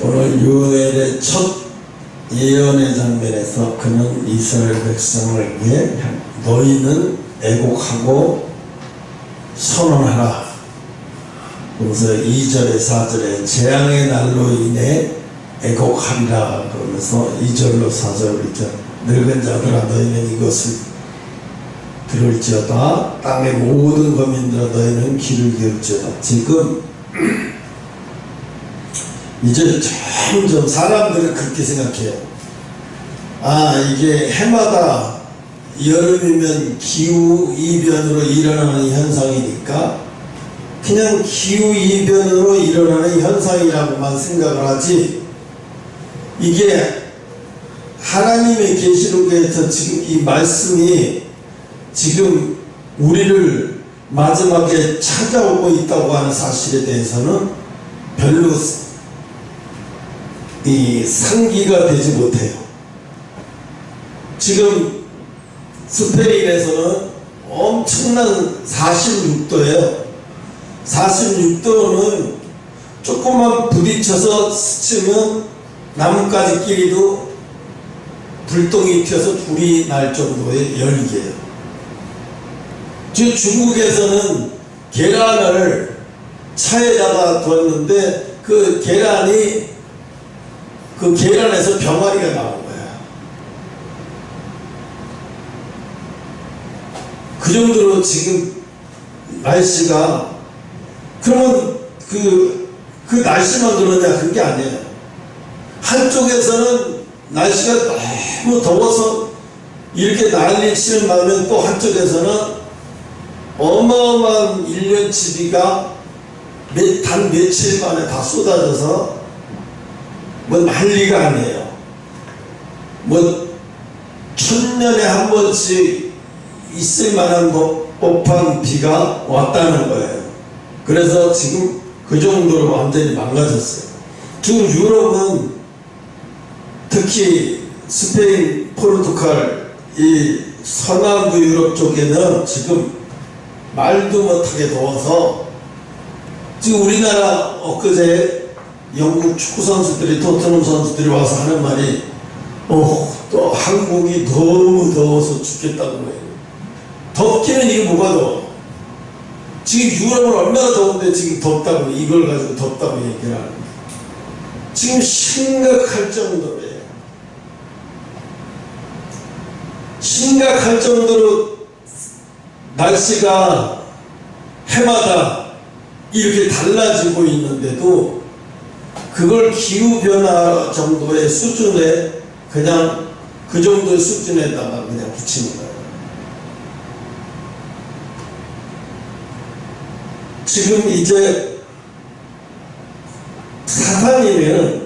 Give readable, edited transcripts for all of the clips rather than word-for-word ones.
오늘 요엘의 첫 예언의 장면에서 그는 이스라엘 백성을 위해 너희는 애곡하고 선언하라. 그래서 2절에 4절에 재앙의 날로 인해 애곡하리라 그러면서 2절로 4절로 있죠. 늙은 자들아 너희는 이것을 들을지어다. 땅의 모든 거민들아 너희는 귀를 기울지어다. 지금 이제 점점 사람들은 그렇게 생각해요. 아, 이게 해마다 여름이면 기후이변으로 일어나는 현상이니까 그냥 기후이변으로 일어나는 현상이라고만 생각을 하지, 이게 하나님의 계시록에서 지금 이 말씀이 지금 우리를 마지막에 찾아오고 있다고 하는 사실에 대해서는 별로 상기가 되지 못해요. 지금 스페인에서는 엄청난 46도예요. 46도는 조금만 부딪혀서 스치면 나뭇가지끼리도 불똥이 튀어서 불이 날 정도의 열기예요. 지금 중국에서는 계란을 차에다가 두었는데 그 계란에서 병아리가 나온 거야. 그 정도로 지금 날씨가, 그러면 그 날씨만 그러냐? 그게 아니에요. 한쪽에서는 날씨가 너무 더워서 이렇게 난리치는 반면 또 한쪽에서는 어마어마한 1년치 비가 단 며칠 만에 다 쏟아져서 뭐 난리가 아니에요. 뭐 1000년에 한 번씩 있을 만한 법한 비가 왔다는 거예요. 그래서 지금 그 정도로 완전히 망가졌어요. 지금 유럽은 특히 스페인, 포르투갈, 이 서남부 유럽 쪽에는 지금 말도 못하게 더워서 지금 우리나라 엊그제 영국 축구 선수들이, 토트넘 선수들이 와서 하는 말이 또 한국이 너무 더워서 죽겠다고 해요. 덥기는 이게 뭐가 더워? 지금 유럽은 얼마나 더운데 지금 덥다고, 이걸 가지고 덥다고 얘기를 하는 거예요. 지금 심각할 정도예요. 심각할 정도로 날씨가 해마다 이렇게 달라지고 있는데도 그걸 기후변화 정도의 수준에, 그냥 그 정도의 수준에다가 그냥 붙이는 거예요. 지금 이제 사단이는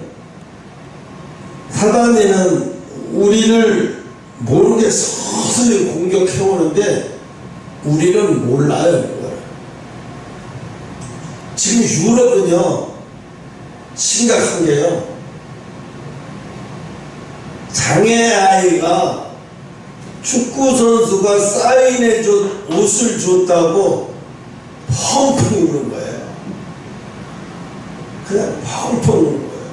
우리를 모르게 서서히 공격해오는데 우리는 몰라요. 지금 유럽은요 심각한 게요, 장애아이가 축구 선수가 사인해준 옷을 줬다고 펑펑 우는 거예요. 그냥 펑펑 우는 거예요.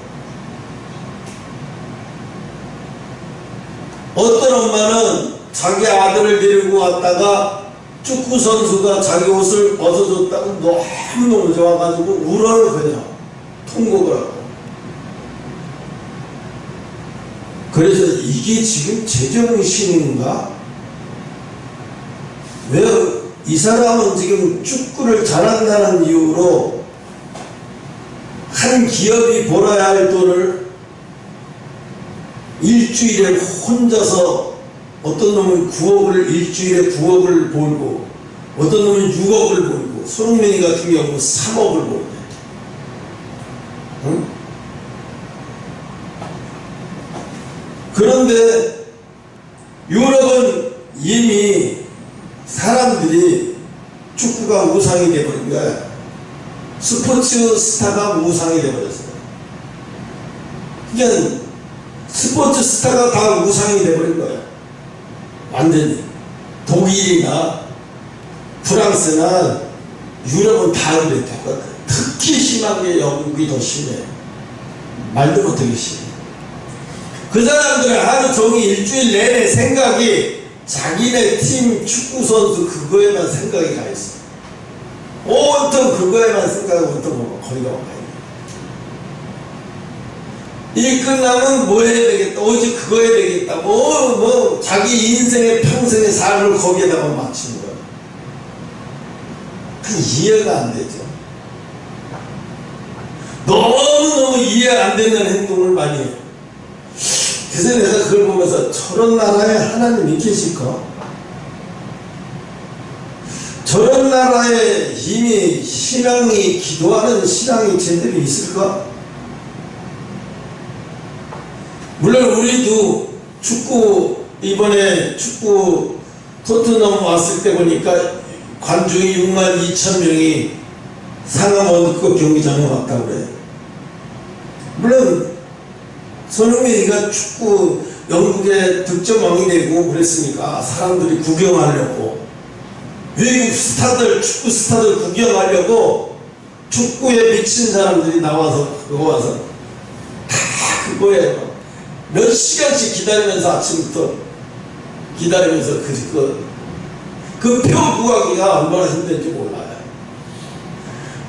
어떤 엄마는 자기 아들을 데리고 왔다가 축구 선수가 자기 옷을 벗어줬다고 너무너무 좋아가지고 울어요. 그냥 통곡을 하고. 그래서 이게 지금 제정신인가? 왜 이 사람은 지금 축구를 잘한다는 이유로 한 기업이 벌어야 할 돈을 일주일에 혼자서, 어떤 놈은 일주일에 9억을 벌고, 어떤 놈은 6억을 벌고, 손흥민이 같은 경우는 3억을 벌고. 응? 그런데 유럽은 이미 사람들이 축구가 우상이 되어버린 거야. 스포츠 스타가 우상이 되어버렸어요. 그냥 스포츠 스타가 다 우상이 되어버린 거야. 완전히. 독일이나 프랑스나, 유럽은 다 그래. 똑같아. 특히 심한 게 영국이 더 심해. 말도 못하기 싫어. 그 사람들은 하루 종일 일주일 내내 생각이 자기네 팀 축구선수 그거에만 생각이 가 있어. 온통 그거에만 생각하고 온통 거리가 와 있네. 일 끝나면 뭐 해야 되겠다, 오직 그거 해야 되겠다, 자기 인생의 평생의 삶을 거기에다가 맞추는 거야. 이해가 안 되죠. 너무너무 이해 안 되는 행동을 많이 해요. 그래서 내가 그걸 보면서 저런 나라에 하나님이 계실까? 저런 나라에 이미 신앙이, 기도하는 신앙이 제대로 있을까? 물론 우리도 이번에 축구 토트넘 왔을 때 보니까 관중이 62,000명이 상암 월드컵 경기장에 왔다고 그래요. 물론 손흥민이가 축구 영국의 득점왕이 되고 그랬으니까 사람들이 구경하려고, 외국 스타들, 축구 스타들 구경하려고 축구에 미친 사람들이 나와서 그거 와서 다 그거에 몇 시간씩 기다리면서, 아침부터 기다리면서 그 표 구하기가 얼마나 힘든지 몰라요.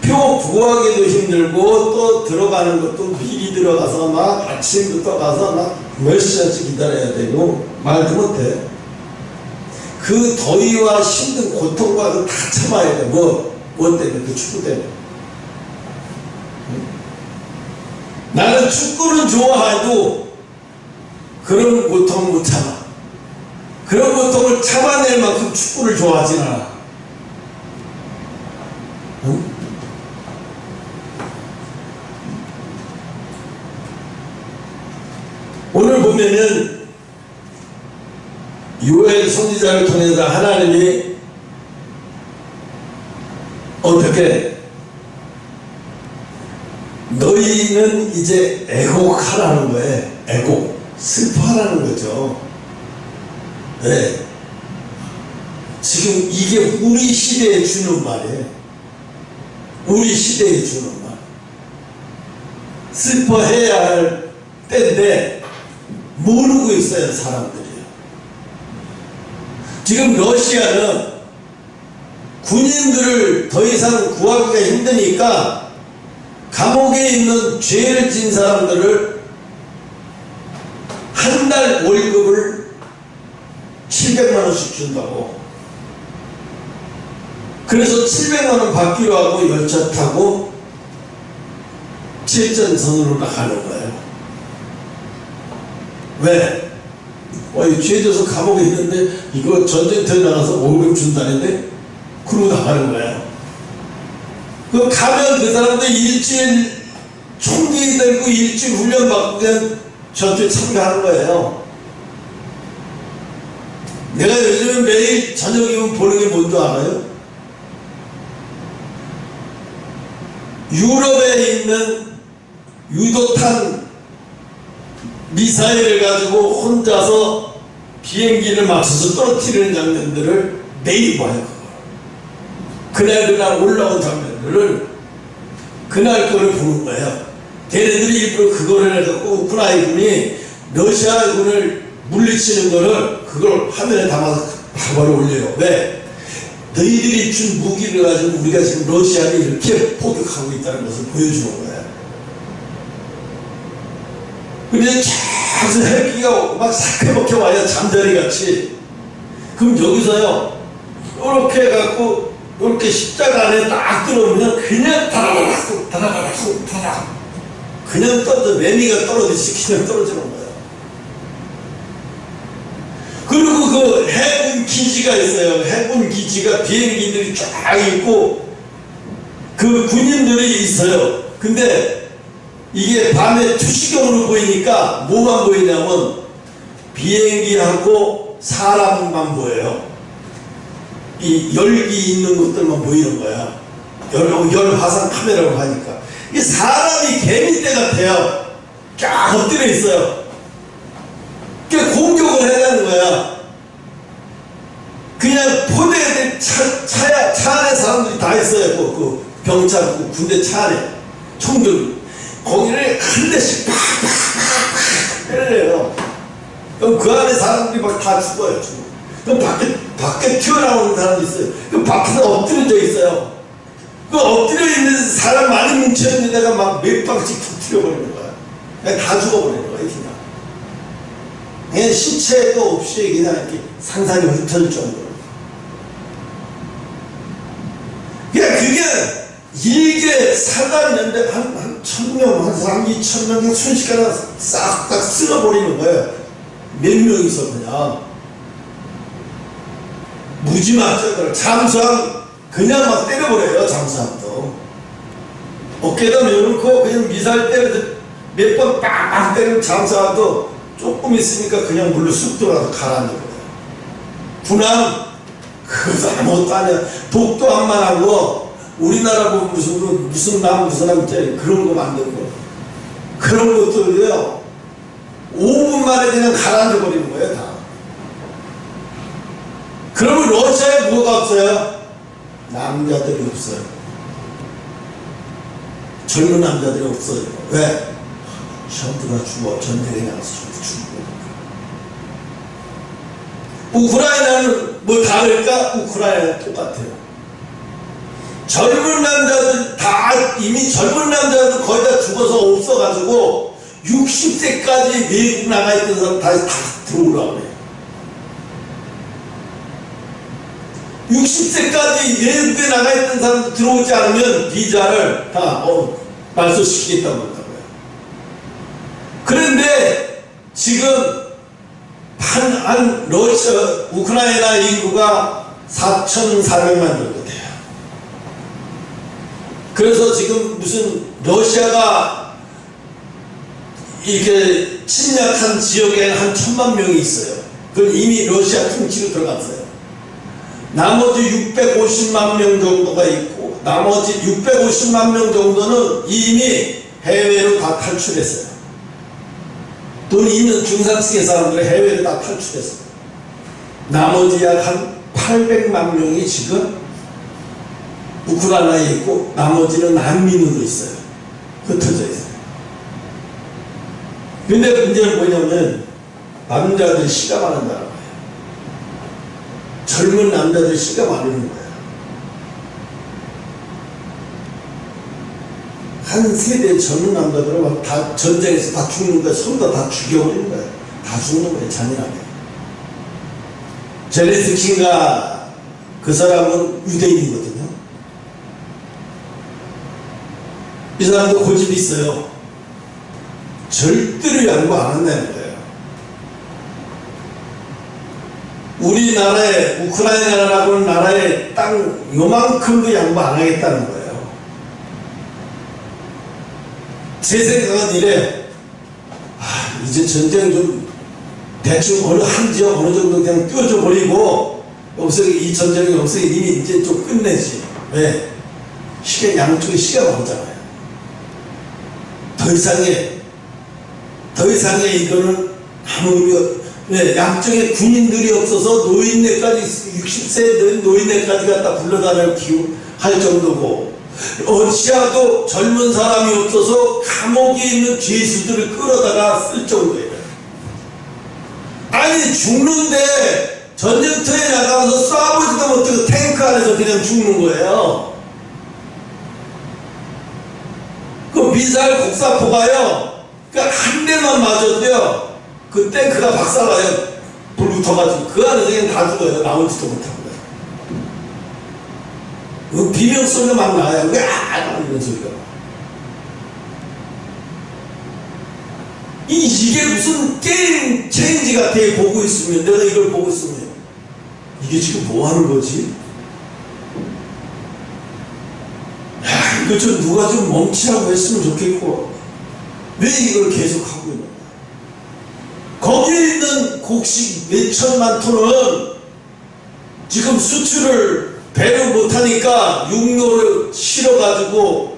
표 구하기도 힘들고 또 들어가는 것도 미리 들어가서 막 아침부터 가서 막 몇 시간씩 기다려야 되고 말도 못해. 그 더위와 힘든 고통과 다 참아야 돼. 뭐 때문에? 그 축구 때문에. 나는 축구는 좋아해도 그런 고통 못 참아. 그런 고통을 참아낼 만큼 축구를 좋아하진 않아. 응? 오늘 보면은 요엘 선지자를 통해서 하나님이 어떻게 너희는 이제 애곡하라는 거예요. 애곡, 슬퍼하라는 거죠. 네. 지금 이게 우리 시대에 주는 말이에요. 우리 시대에 주는 말. 슬퍼해야 할 때인데 모르고 있어요, 사람들이요. 지금 러시아는 군인들을 더 이상 구하기가 힘드니까 감옥에 있는 죄를 진 사람들을 한 달 월급을 700만원씩 준다고. 그래서 700만원 받기로 하고 열차 타고 칠전선으로 나가는 거예요. 왜? 죄져서 감옥에 있는데 이거 전쟁터에 나가서 월급 준다는데 그러고 나가는 거예요. 그 가면 그 사람들 일주일 총기 들고 일주일 훈련 받고 그냥 전투에 참가하는 거예요. 내가 요즘 매일 저녁이면 보는 게 뭔지 알아요? 유럽에 있는 유도탄 미사일을 가지고 혼자서 비행기를 맞춰서 떨어뜨리는 장면들을 매일 봐요. 그날 올라온 장면들을 그날 거를 보는 거예요. 걔네들이 일부러 그거를 해갖고 우크라이나군이 러시아군을 물리치는 거를 그걸 화면에 담아서 바로 올려요. 왜? 너희들이 준 무기를 가지고 우리가 지금 러시아를 이렇게 포격하고 있다는 것을 보여주는 거예요. 근데 계속 헬기가 막 사케먹혀 와요. 잠자리 같이. 그럼 여기서요 이렇게 해갖고 이렇게 십자가 안에 딱 들어오면 그냥 다다닥 그냥 떨어져. 매미가 떨어지듯이 그냥 떨어지는 거예요. 그리고 그 해군 기지가 있어요. 해군 기지가 비행기들이 쫙 있고 그 군인들이 있어요. 근데 이게 밤에 투시경으로 보이니까 뭐만 보이냐면 비행기하고 사람만 보여요. 이 열기 있는 것들만 보이는 거야. 열 화상 카메라로 하니까. 이 사람이 개미떼 같아요. 쫙 엎드려 있어요. 그러니까 공격을 해가는 거야. 그냥 포대에 차 안에 사람들이 다 있어요. 그 병차, 그 군대 차 안에 총들 거기를 한 대씩 팍팍팍팍 때려요. 그럼 그 안에 사람들이 막 다 죽어요. 그럼 밖에 튀어나오는 사람이 있어요. 그럼 밖에서 엎드려져 있어요. 그 엎드려 있는 사람 많이 뭉쳐있는 데가 막 몇 방씩 터뜨려버리는 거야. 그냥 다 죽어버리는 거야, 그냥. 그냥 시체도 없이 그냥 이렇게 상상이 흩어질 정도로. 그냥 그게 일개 살다 있는데 한 1000명, 한 사람 2000명 순식간에 싹 다 쓸어버리는 거예요. 몇 명이서 그냥. 무지막지하더라고요. 잠수함 그냥 막 때려버려요. 잠수함도 어깨에다 내놓고 그냥 미사일 때려서 몇 번 빵빵 때리면 잠수함도 조금 있으니까 그냥 물로 쑥 들어가서 가라앉아버려요. 군함 그것도 아무것도 아니야. 독도 한만 하고 우리나라 보면 무슨 남 그런 거 만든 거 그런 것들이요 5분 만에 그냥 가라앉아 버리는 거예요. 다. 그러면 러시아에 뭐가 없어요? 남자들이 없어요. 젊은 남자들이 없어요. 왜? 전부 다 죽어. 전쟁에 나가서 전부 죽고. 우크라이나는 뭐 다를까? 우크라이나는 똑같아요. 젊은 남자들 다 이미 젊은 남자들 거의 다 죽어서 없어가지고 60세까지 외국 나가 있던 사람 다시 다 들어오라고 그래요. 60세까지 외국에 나가 있던 사람들 들어오지 않으면 비자를 다 말소시키겠다고 한다고요. 그런데 지금 한 러시아, 우크라이나 인구가 4,400만 정도 돼요. 그래서 지금 무슨 러시아가 이렇게 침략한 지역에 한 1000만 명이 있어요. 그건 이미 러시아 통치로 들어갔어요. 나머지 650만 명 정도가 있고 나머지 650만 명 정도는 이미 해외로 다 탈출했어요. 돈 있는 중산층의 사람들은 해외로 다 탈출했어요. 나머지 약 한 800만 명이 지금 우크라이나에 있고 나머지는 난민으로 있어요. 흩어져 있어요. 근데 문제는 뭐냐면 남자들이 씨가 많은다는 거예요. 젊은 남자들이 씨가 많은 거예요. 한 세대 젊은 남자들은 다 전쟁에서 다 죽는 거예요. 서로 다 죽여버리는 거예요. 다 죽는 거예요. 잔인하게. 젤렌스키가 그 사람은 유대인이거든요. 이 사람도 고집이 있어요. 절대로 양보 안 한다는 거예요. 우리나라에 우크라이나라고 하는 나라의 땅 요만큼도 양보 안 하겠다는 거예요. 제 생각은 이래. 이제 전쟁 좀 대충 한 지역 어느 정도 그냥 띄워줘 버리고 이 전쟁이 없으니 이미 이제 좀 끝내지. 왜? 양쪽에 시가 나오잖아요. 더 이상의 이거는 아무 의미 네, 양쪽에 군인들이 없어서 노인네까지 60세 노인네까지 갖다 불러다닐 할 정도고 러시아도 젊은 사람이 없어서 감옥에 있는 죄수들을 끌어다가 쓸 정도예요. 아니 죽는데 전쟁터에 나가서 쏴보지도 못하고 탱크 안에서 그냥 죽는 거예요. 그 미사일 곡사포가요 한 대만 맞았대요. 그 탱크가 박살나요. 불 붙어가지고 그 안에서 그냥 다 죽어요. 나오지도 못하고. 그 비명소리가 막 나요. 이런 소리가. 이게 무슨 게임 체인지 같아. 보고 있으면 내가 이걸 보고 있으면 이게 지금 뭐 하는 거지? 이거 좀 누가 좀 멈추라고 했으면 좋겠고 왜 이걸 계속 하고 있는 거야? 거기에 있는 곡식 몇천만 톤은 지금 수출을 배를 못하니까 육로를 실어가지고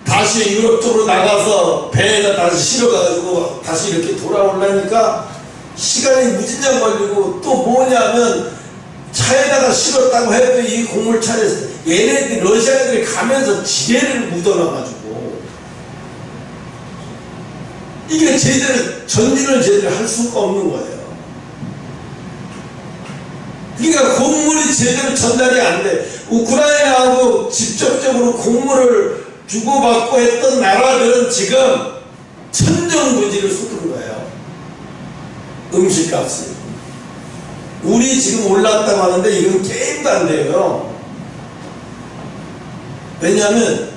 다시 유럽 쪽으로 나가서 배에다 다시 실어가지고 다시 이렇게 돌아오려니까 시간이 무진장 걸리고 또 뭐냐면 차에다가 실었다고 해도 이 곡물차에서 얘네들이 러시아 애들이 가면서 지뢰를 묻어놔가지고 이게 제대로 전진을 제대로 할 수가 없는 거예요. 그러니까 곡물이 제대로 전달이 안 돼. 우크라이나하고 직접적으로 곡물을 주고받고 했던 나라들은 지금 천정부지를 쏟은 거예요. 음식값이. 우리 지금 올랐다고 하는데 이건 게임도 안 돼요. 왜냐하면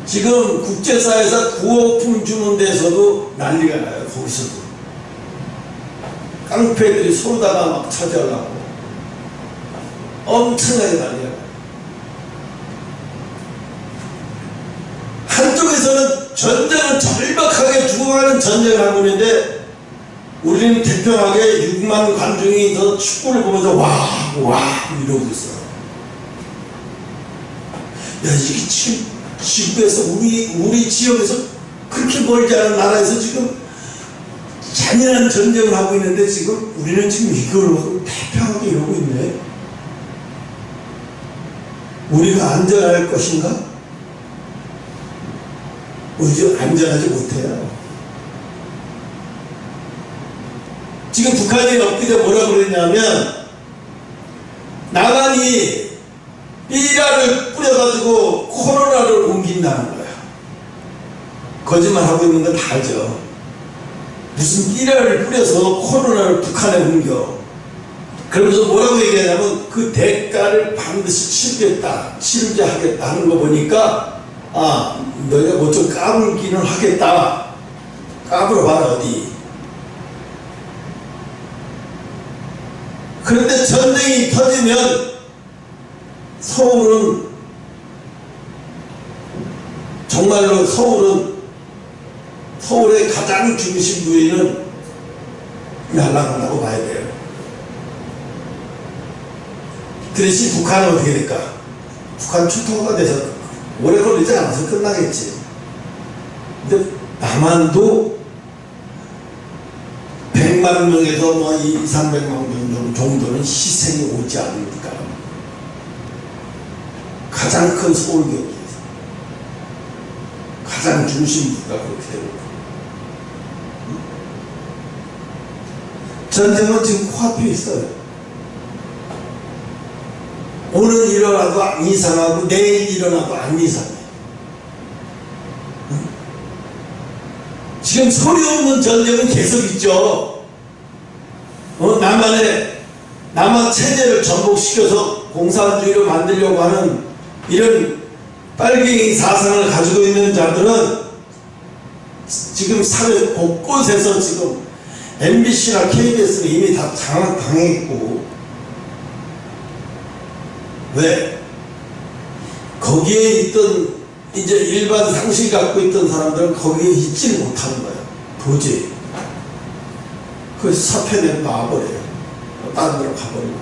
지금 국제사회에서 구호품 주는 데서도 난리가 나요. 거기서도 깡패들이 서로다가 막 차지하려고 엄청나게 난리가 나요. 한쪽에서는 전쟁을 절박하게 죽어가는 전쟁을 하고 있는데 우리는 태평하게 6만 관중이 더 축구를 보면서 와 이러고 있어요. 야, 이게 지구에서 우리 지역에서 그렇게 멀지 않은 나라에서 지금 잔인한 전쟁을 하고 있는데 지금 우리는 지금 이걸 태평하게 이러고 있네. 우리가 안전할 것인가? 오히려 안전하지 못해요. 지금 북한이 엊그제 뭐라고 그랬냐면 남한이 삐라를 뿌려가지고 코로나를 옮긴다는 거야. 거짓말하고 있는 건 다 알죠. 무슨 삐라를 뿌려서 코로나를 북한에 옮겨. 그러면서 뭐라고 얘기하냐면 그 대가를 반드시 치르게 하겠다 하는 거 보니까 너희가 뭐 좀 까불기는 하겠다. 까불어봐라 어디. 그런데 전쟁이 터지면 서울은 정말로 서울의 가장 중심 부위는 날아간다고 봐야 돼요. 그 대신 북한은 어떻게 될까? 북한 초토화가 돼서 오래 걸리지 않아서 끝나겠지. 근데 남한도 100만 명에서 뭐 200~300만 명 정도는 희생이 오지 않습니까? 가장 큰 서울 경기에서 가장 중심부가 그렇게 되고 전쟁은 지금 코앞에 있어요. 오늘 일어나도 안 이상하고 내일 일어나도 안 이상해. 지금 소리 없는 전쟁은 계속 있죠. 남한 체제를 전복시켜서 공산주의로 만들려고 하는 이런 빨갱이 사상을 가지고 있는 자들은 지금 사회 곳곳에서 지금 MBC나 KBS는 이미 다 당했고, 왜? 거기에 있던 이제 일반 상식을 갖고 있던 사람들은 거기에 있지를 못하는 거예요. 도저히. 그래서 사표내고 나와버려요. 다른 데로 가버리고.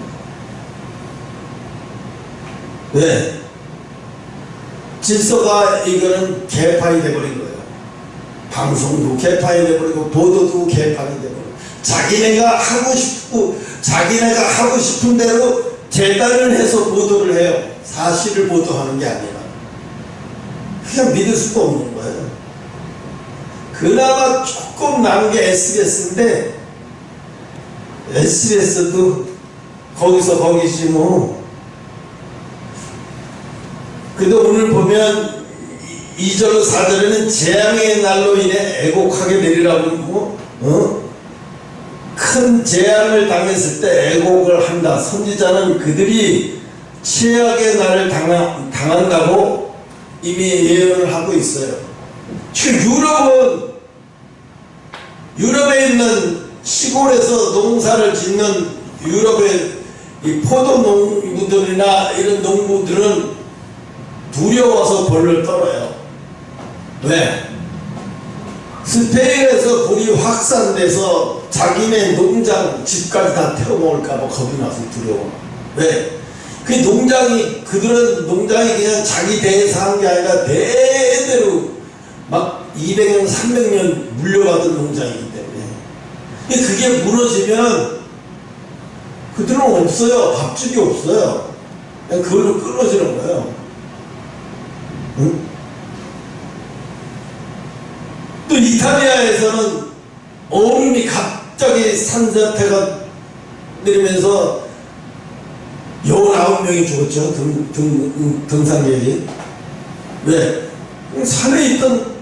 왜? 질서가 이거는 개판이 돼버린 거예요. 방송도 개판이 돼버리고 보도도 개판이 돼버리고 자기네가 하고 싶은 대로 재단을 해서 보도를 해요. 사실을 보도하는 게 아니라 그냥 믿을 수가 없는 거예요. 그나마 조금 남은 게 SBS인데 SBS도 거기서 거기지 뭐. 근데 오늘 보면 2절로 4절에는 재앙의 날로 인해 애곡하게 되리라고 큰 재앙을 당했을 때 애곡을 한다. 선지자는 그들이 최악의 날을 당한다고 이미 예언을 하고 있어요. 지금 유럽에 있는 시골에서 농사를 짓는 유럽의 이 포도 농부들이나 이런 농부들은 두려워서 벌을 떨어요. 왜? 스페인에서 불이 확산돼서 자기네 농장 집까지 다 태워먹을까봐 겁이 나서 두려워. 왜? 그들은 농장이 그냥 자기 대에서 한 게 아니라 대대로 막 200년, 300년 물려받은 농장이기 때문에. 그게 무너지면 그들은 없어요. 밥집이 없어요. 그냥 그걸로 끊어지는 거예요. 응? 또 이탈리아 우리나라에서는 얼음이 갑자기 산사태가 내리면서 19명이 죽었죠. 등산객이. 왜? 산에 있던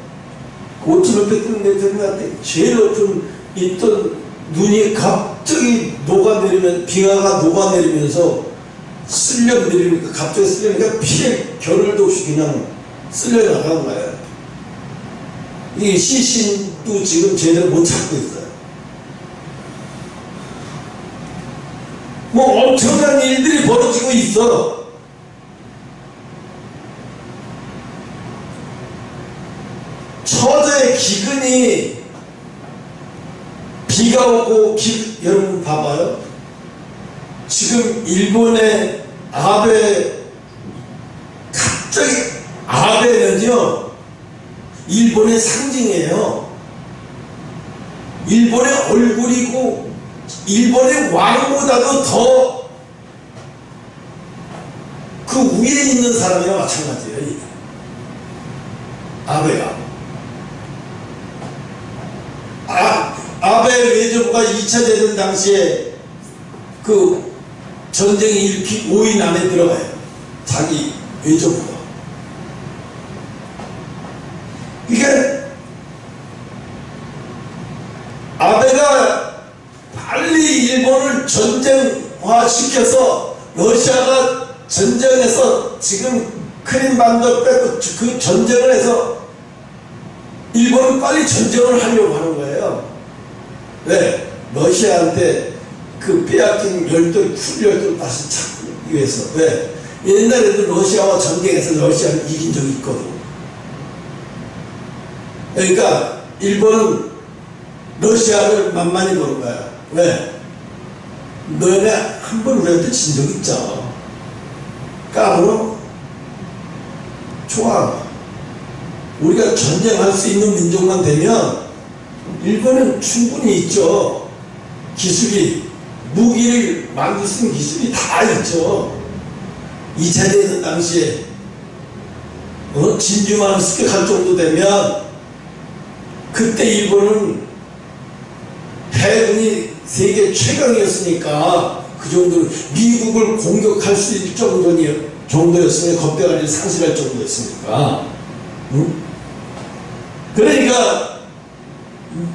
5,500m 같은 제일 높은 있던 눈이 갑자기 녹아내리면, 빙하가 녹아내리면서 쓸려 내리니까, 갑자기 쓸려니까 피해 겨를도 없이 그냥 쓸려 나간 거예요. 이 시신도 지금 제대로 못 찾고 있어요. 뭐 엄청난 일들이 벌어지고 있어. 처자의 기근이, 비가 오고 여러분 봐봐요. 지금 일본의 아베, 갑자기 아베는요 일본의 상징이에요. 일본의 얼굴이고 일본의 왕보다도 더 그 위에 있는 사람이랑 마찬가지예요. 아베가. 아베 외교부가 2차 대전 당시에 그 전쟁이 일으킨 5인 안에 들어가요. 자기 외교부가. 이게 아베가 빨리 일본을 전쟁화 시켜서 러시아가 전쟁에서 지금 크림반도 뺏고 그 전쟁을 해서 일본은 빨리 전쟁을 하려고 하는 거예요. 왜? 러시아한테 그 빼앗긴 열도를 풀열도를 다시 찾기 위해서. 왜? 옛날에도 러시아와 전쟁에서 러시아는 이긴 적이 있거든. 그러니까 일본은 러시아를 만만히 보는 거야. 왜? 너네 한 번 우리한테 진 적 있죠. 까불어? 좋아. 우리가 전쟁할 수 있는 민족만 되면 일본은 충분히 있죠. 기술이, 무기를 만들 수 있는 기술이 다 있죠. 2차 대전 당시에 진주만을 습격할 정도 되면 그때 일본은 해군이 세계 최강이었으니까 그 정도로 미국을 공격할 수 있을 정도였으면 겁대가리를 상실할 정도였으니까. 응? 그러니까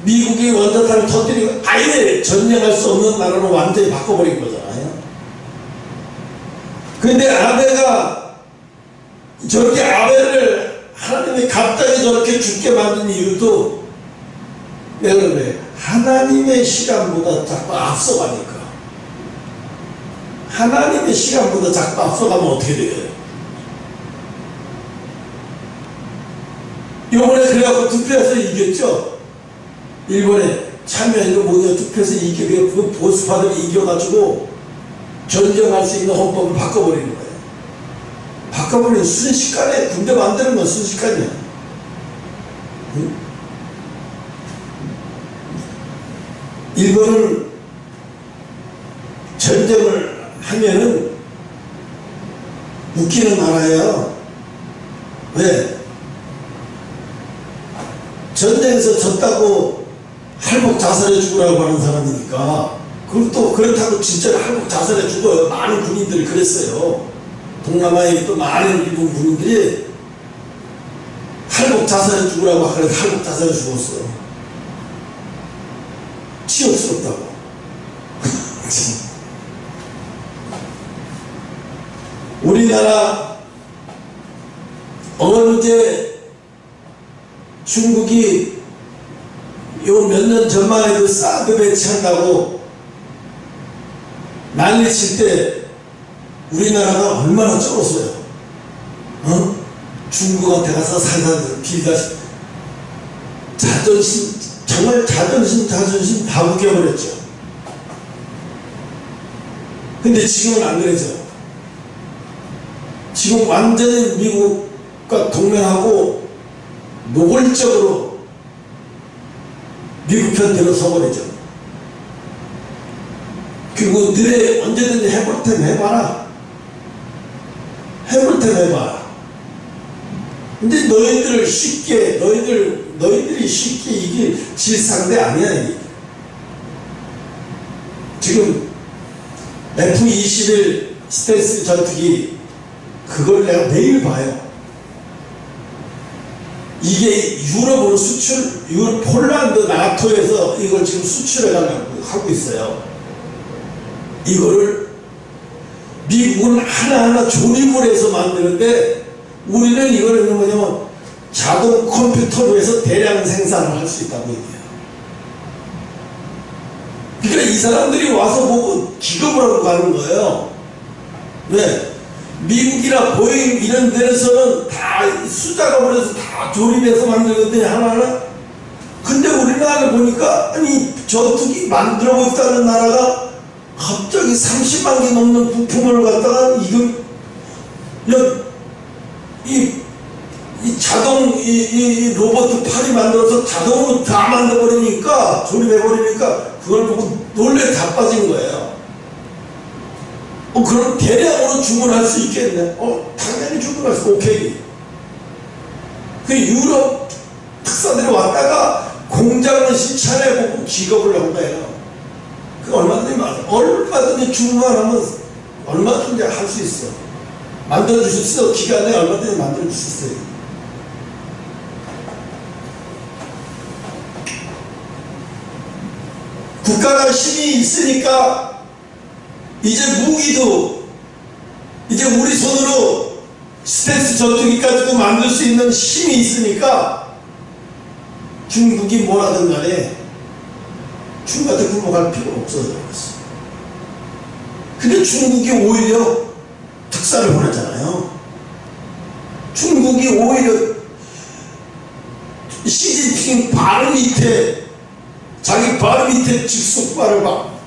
미국이 원자탄을 터뜨리고 아예 전쟁할 수 없는 나라로 완전히 바꿔버린 거잖아요. 근데 아베가 저렇게 아베를 하나님이 갑자기 저렇게 죽게 만든 이유도 내가 그래, 하나님의 시간보다 자꾸 앞서가니까. 하나님의 시간보다 자꾸 앞서가면 어떻게 돼요? 요번에 그래갖고 투표해서 이겼죠? 일본에 참여해서 모두 투표해서 이기고 그 보수파들이 이겨가지고 전쟁할 수 있는 헌법을 바꿔버리는 거예요. 바꿔버리는 순식간에 군대 만드는 건 순식간이야. 응? 일본은 전쟁을 하면은 웃기는 나라예요. 왜? 전쟁에서 졌다고 할복 자살해 죽으라고 하는 사람이니까. 그리고 또 그렇다고 진짜로 할복 자살해 죽어요. 많은 군인들이 그랬어요. 동남아에 또 많은 일본 군인들이 할복 자살해 죽으라고 하는데 할복 자살해 죽었어. 치욕스럽다고. 우리나라 언제 중국이 요 몇 년 전만 해도 사드 배치한다고 난리칠 때 우리나라가 얼마나 쩔었어요. 어? 중국한테 가서 살살 빌다 자존심, 정말 자존심 다 구겨버렸죠. 근데 지금은 안 그러죠. 지금 완전히 미국과 동맹하고 노골적으로 미국 편대로 서버리죠. 그리고 너네 언제든지 해볼 테면 해봐라. 해볼 테면 해봐라. 근데 너희들 쉽게, 너희들 너희들이 쉽게 이게 질상대 아니야. 이게. 지금 F-21 스텔스 전투기 그걸 내가 매일 봐요. 이게 유럽으로 폴란드 나토에서 이걸 지금 수출해가려고 하고 있어요. 이거를 미국은 하나하나 조립을 해서 만드는데 우리는 이거는 뭐냐면 자동 컴퓨터로 해서 대량 생산을 할 수 있다고 얘기해요. 그러니까 이 사람들이 와서 보고 기겁을 하고 가는 거예요. 왜? 미국이나 보잉 이런 데에서는 다 수작업을 해서 다 조립해서 만들거든요, 하나하나. 근데 우리나라를 보니까 아니 전투기 만들어 있다는 나라가 갑자기 30만 개 넘는 부품을 갖다가 이 자동 이 로봇 팔이 만들어서 자동으로 다 만들어버리니까 조립해버리니까 그걸 보고 놀래 다 빠진 거예요. 그럼 대량으로 주문할 수 있겠네. 당연히 주문할 수, 오케이. 그 유럽 특사들이 왔다가 공장을 시찰해보고 기겁을 한 거예요. 그 얼마든지 주문만 하면 얼마든지 할 수 있어. 만들어줄 수 있어. 기간에 얼마든지 만들어줄 수 있어요. 국가가 힘이 있으니까 이제 무기도 이제 우리 손으로 스텔스 전투기까지도 만들 수 있는 힘이 있으니까 중국이 뭐라든 간에 중국한테 굴복할 필요가 없어졌어. 근데 중국이 오히려 특사를 보냈잖아요. 중국이 오히려 시진핑 발 밑에 자기 발 밑에 직속발을 막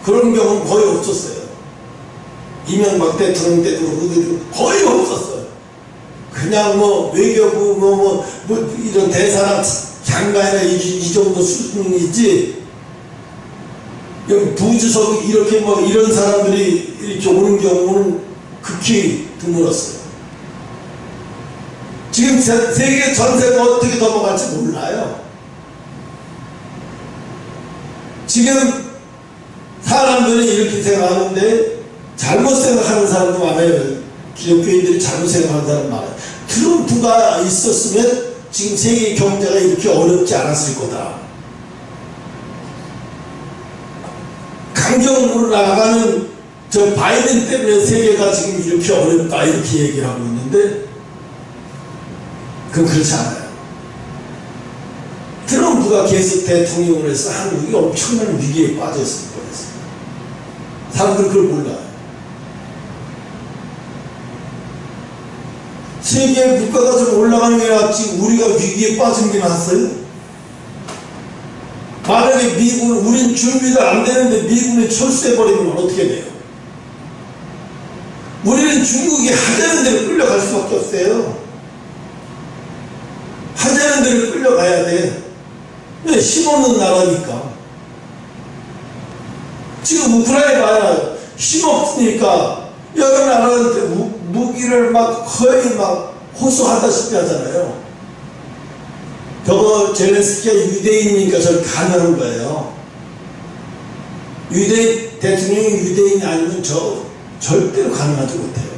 그런 경우는 거의 없었어요. 이명박 대통령 때도 그렇고 거의 없었어요. 그냥 뭐 외교부 뭐 이런 대사나 장관이나 이 정도 수준이지. 여기 부주석 이렇게 뭐 이런 사람들이 이렇게 오는 경우는 극히 드물었어요. 지금 세계 전세가 어떻게 넘어갈지 몰라요. 지금 사람들은 이렇게 생각하는데 잘못 생각하는 사람도 많아요. 기독교인들이 잘못 생각하는 사람 많아요. 트럼프가 있었으면 지금 세계 경제가 이렇게 어렵지 않았을 거다. 강경으로 나가는 저 바이든 때문에 세계가 지금 이렇게 어렵다 이렇게 얘기를 하고 있는데 그건 그렇지 않아요. 트럼프가 계속 대통령을 해서 한국이 엄청난 위기에 빠졌을 뻔했어요. 사람들 그걸 몰라요. 세계 물가가 좀 올라가는 게 낫지 우리가 위기에 빠진 게 낫어요? 만약에 미국은 우린 준비도 안 되는데 미국이 철수해버리면 어떻게 돼요? 우리는 중국이 하자는 대로 끌려갈 수밖에 없어요. 하자는 대로 끌려가야 돼. 왜? 힘없는 나라니까. 지금 우크라이나가 힘없으니까 여러 나라한테 무기를 막 거의 막 호소하다시피 하잖아요. 저거 젤렌스키가 유대인이니까 저를 가능한 거예요. 대통령이 유대인이 아니면 저 절대로 가능하지 못해요.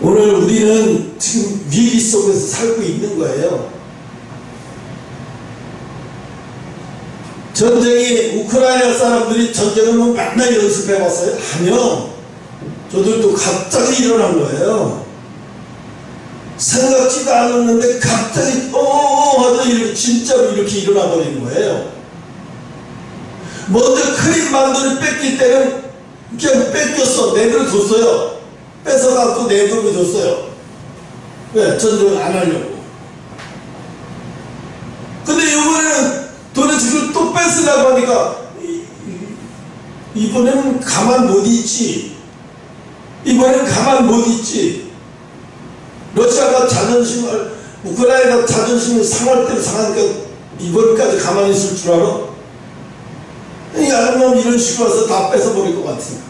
오늘 우리는 지금 위기 속에서 살고 있는 거예요. 전쟁이 우크라이나 사람들이 전쟁을 뭐 맨날 연습해봤어요? 하면 저들도 갑자기 일어난 거예요. 생각지도 않았는데 갑자기 하다 이렇게 진짜로 이렇게 일어나 버린 거예요. 먼저 크림 만두를 뺏길 때는 그냥 뺏겼어. 내버려뒀어요. 뺏어갖고 내버려뒀어요. 왜? 전쟁을 안 하려고. 근데 이번에는 도대체 그걸 또 뺏으려고 하니까 이번에는 가만 못 있지. 이번에는 가만 못 있지. 러시아가 자존심을, 우크라이나가 자존심을 상할 대로 상하니까 이번까지 가만히 있을 줄 알아? 이 알면 이런 식으로 해서 다 뺏어버릴 것 같으니까.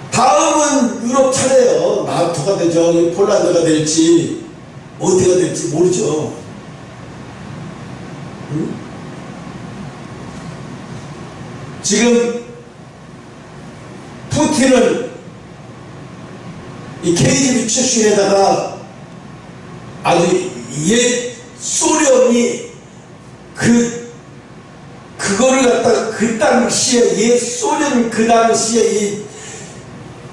다음은 유럽 차례예요. 나토가 되죠, 폴란드가 될지 어디가 될지 모르죠. 응? 지금 푸틴은 이 KGB 출신에다가 아주 옛 소련이 그거를 갖다가 그 당시에 옛 소련 그 당시에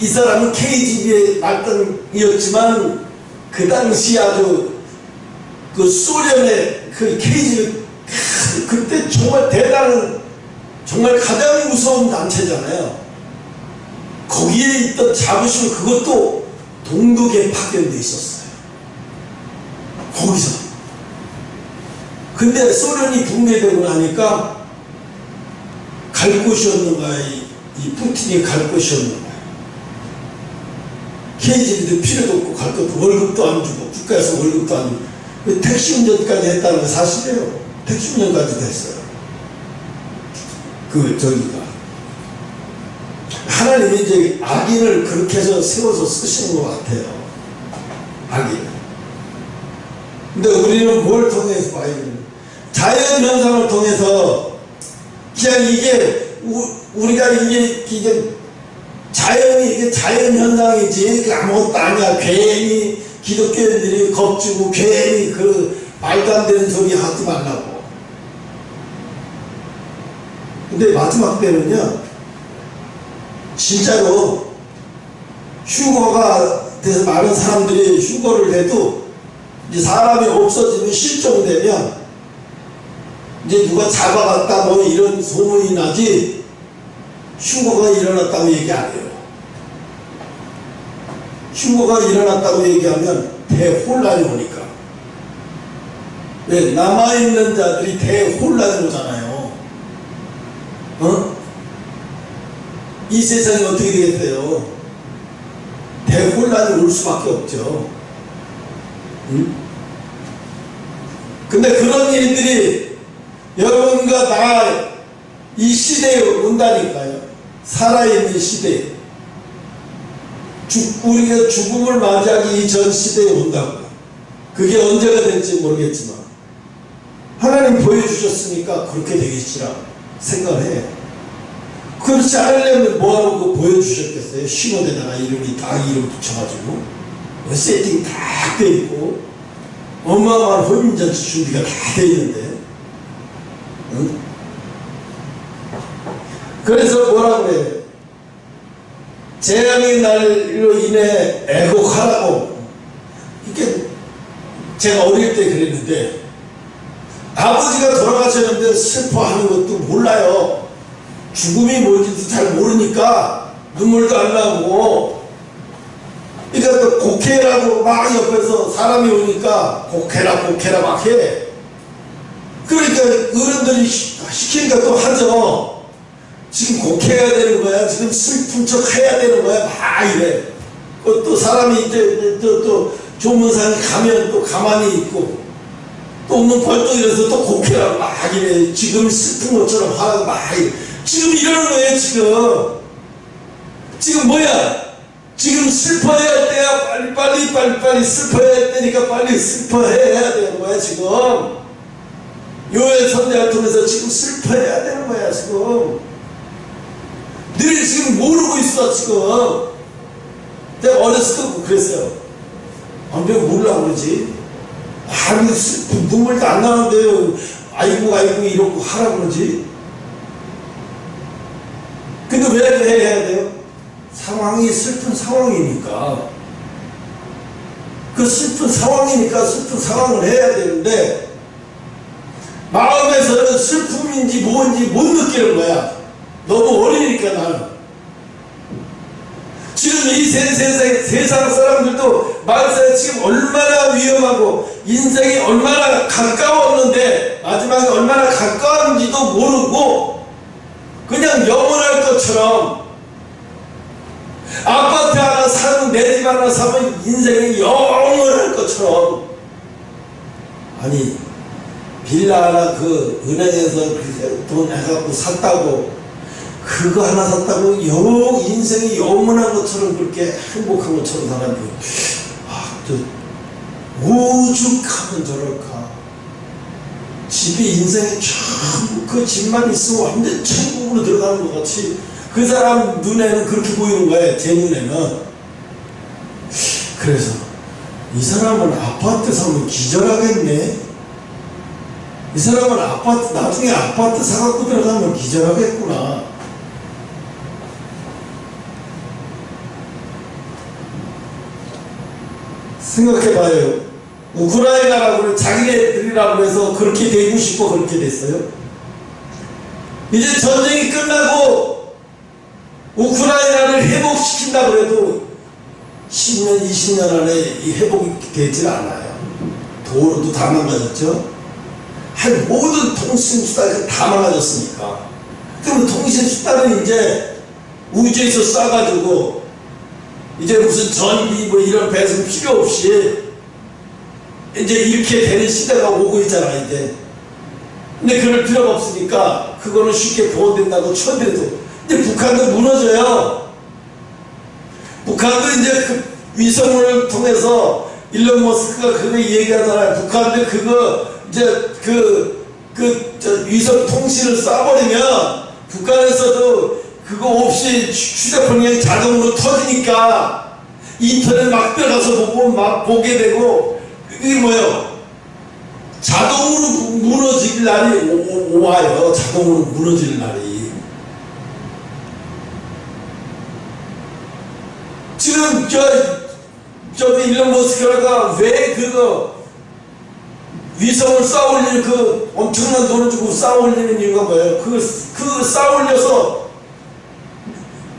이 사람은 KGB의 말단이었지만 그 당시 아주 그 소련의 그 KGB 그때 정말 대단한 정말 가장 무서운 단체잖아요. 거기에 있던 자부심 그것도 동독에 파견돼 있었어요. 거기서. 근데 소련이 붕괴되고 나니까 갈 곳이 없는 거야. 이 푸틴이 갈 곳이 없는 거야. KGB도 필요도 없고 갈 것도 월급도 안 주고 국가에서 월급도 안 주고 택시 운전까지 했다는 게 사실이에요. 택시 운전까지도 했어요. 저기가 하나님이 이제 악인을 그렇게 해서 세워서 쓰시는 것 같아요. 악인. 근데 우리는 뭘 통해서 봐야 되는 자연 현상을 통해서 그냥 이게 우리가 이게 자연이 이게 자연 현상이지 아무것도 아니야. 괜히 기독교인들이 겁주고 괜히 그 말도 안 되는 소리 하지 말라고. 근데 마지막 때는요, 진짜로 휴거가 돼서 많은 사람들이 휴거를 해도 이제 사람이 없어지면 실종되면 이제 누가 잡아갔다 뭐 이런 소문이 나지 휴거가 일어났다고 얘기 안 해요. 휴거가 일어났다고 얘기하면 대혼란이 오니까. 왜? 남아있는 자들이 대혼란이 오잖아요. 이 세상이 어떻게 되겠어요? 대혼란이 올 수밖에 없죠. 응? 근데 그런 일들이 여러분과 나 이 시대에 온다니까요. 살아있는 시대에. 우리가 죽음을 맞이하기 이전 시대에 온다고요. 그게 언제가 될지 모르겠지만 하나님 보여주셨으니까 그렇게 되겠지라 생각을 해요. 그렇지 않으려면 뭐하고 보여주셨겠어요? 신호대다가 이름 붙여가지고 세팅 다 돼 있고 어마어마한 혼인잔치 준비가 다 돼 있는데, 응? 그래서 뭐라 그래요? 재앙의 날로 인해 애곡하라고. 이게 제가 어릴 때 그랬는데 아버지가 돌아가셨는데 슬퍼하는 것도 몰라요. 죽음이 뭔지도 잘 모르니까 눈물도 안 나고. 그러니까 또 곡해라고 막 옆에서 사람이 오니까 곡해라 막 해. 그러니까 어른들이 시키니까 또 하죠. 지금 곡해야 되는 거야. 지금 슬픈 척 해야 되는 거야. 막 이래. 또 사람이 이제 또 조문상에 가면 또 가만히 있고 또 없는 벌떡 일어서 또 곡해라 막 이래. 지금 슬픈 것처럼 하라고 막 이래. 지금 이러는 거예요. 지금 뭐야? 지금 슬퍼해야 할 때야. 빨리 슬퍼해야 할 때니까 빨리 슬퍼해야 되는 거야. 지금 요엘 선지자를 통해서 지금 슬퍼해야 되는 거야. 지금 늘 지금 모르고 있어. 지금 내가 어렸을 때 그랬어요. 왜 몰라 그러지? 슬픈 눈물도 안 나는데 아이고 이러고 하라 그러지? 근데 왜 해야 돼요? 상황이 슬픈 상황이니까. 그 슬픈 상황이니까 슬픈 상황을 해야 되는데 마음에서는 슬픔인지 뭔지 못 느끼는 거야. 너무 어리니까 나는. 지금 이 세상 사람들도 말세에 지금 얼마나 위험하고 인생이 얼마나 가까웠는데 마지막에 얼마나 가까운지도 모르고 그냥 영원할 것처럼 아파트 하나 사면 내 집 하나 사면 인생이 영원할 것처럼 아니 빌라 하나 그 은행에서 돈 해갖고 샀다고 그 그거 하나 샀다고 인생이 영원한 것처럼 그렇게 행복한 것처럼 살았는데, 오죽하면 저럴까. 집이 인생에 전부 그 집만 있으면 완전 천국으로 들어가는 것 같이 그 사람 눈에는 그렇게 보이는 거예요. 제 눈에는. 그래서 이 사람은 아파트 사면 기절하겠네. 이 사람은 나중에 아파트 사갖고 들어가면 기절하겠구나. 생각해봐요. 우크라이나라고 자기네들이라고 해서 그렇게 되고 싶어 그렇게 됐어요? 이제 전쟁이 끝나고 우크라이나를 회복시킨다고 해도 10년, 20년 안에 이 회복이 되질 않아요. 도로도 다 망가졌죠? 모든 통신수단이 다 망가졌으니까. 그럼 통신수단은 이제 우주에서 쏴가지고 이제 무슨 전기 뭐 이런 배송 필요 없이 이제 이렇게 되는 시대가 오고 있잖아 이제. 근데 그럴 필요가 없으니까 그거는 쉽게 보호된다고 쳐들어도 근데 북한도 무너져요. 북한도 이제 그 위성을 통해서 일론 머스크가 그거 얘기하잖아요. 북한도 그거 이제 위성 통신을 쏴버리면 북한에서도 그거 없이 휴대폰이 그냥 자동으로 터지니까 인터넷 막 들어가서 보게 되고 이게 뭐예요? 자동으로 무너질 날이 와요. 자동으로 무너질 날이. 지금 저기 일론 머스크가 왜 그거 위성을 쏴올리는 그 엄청난 돈을 주고 쏴올리는 이유가 뭐예요? 그 쏴올려서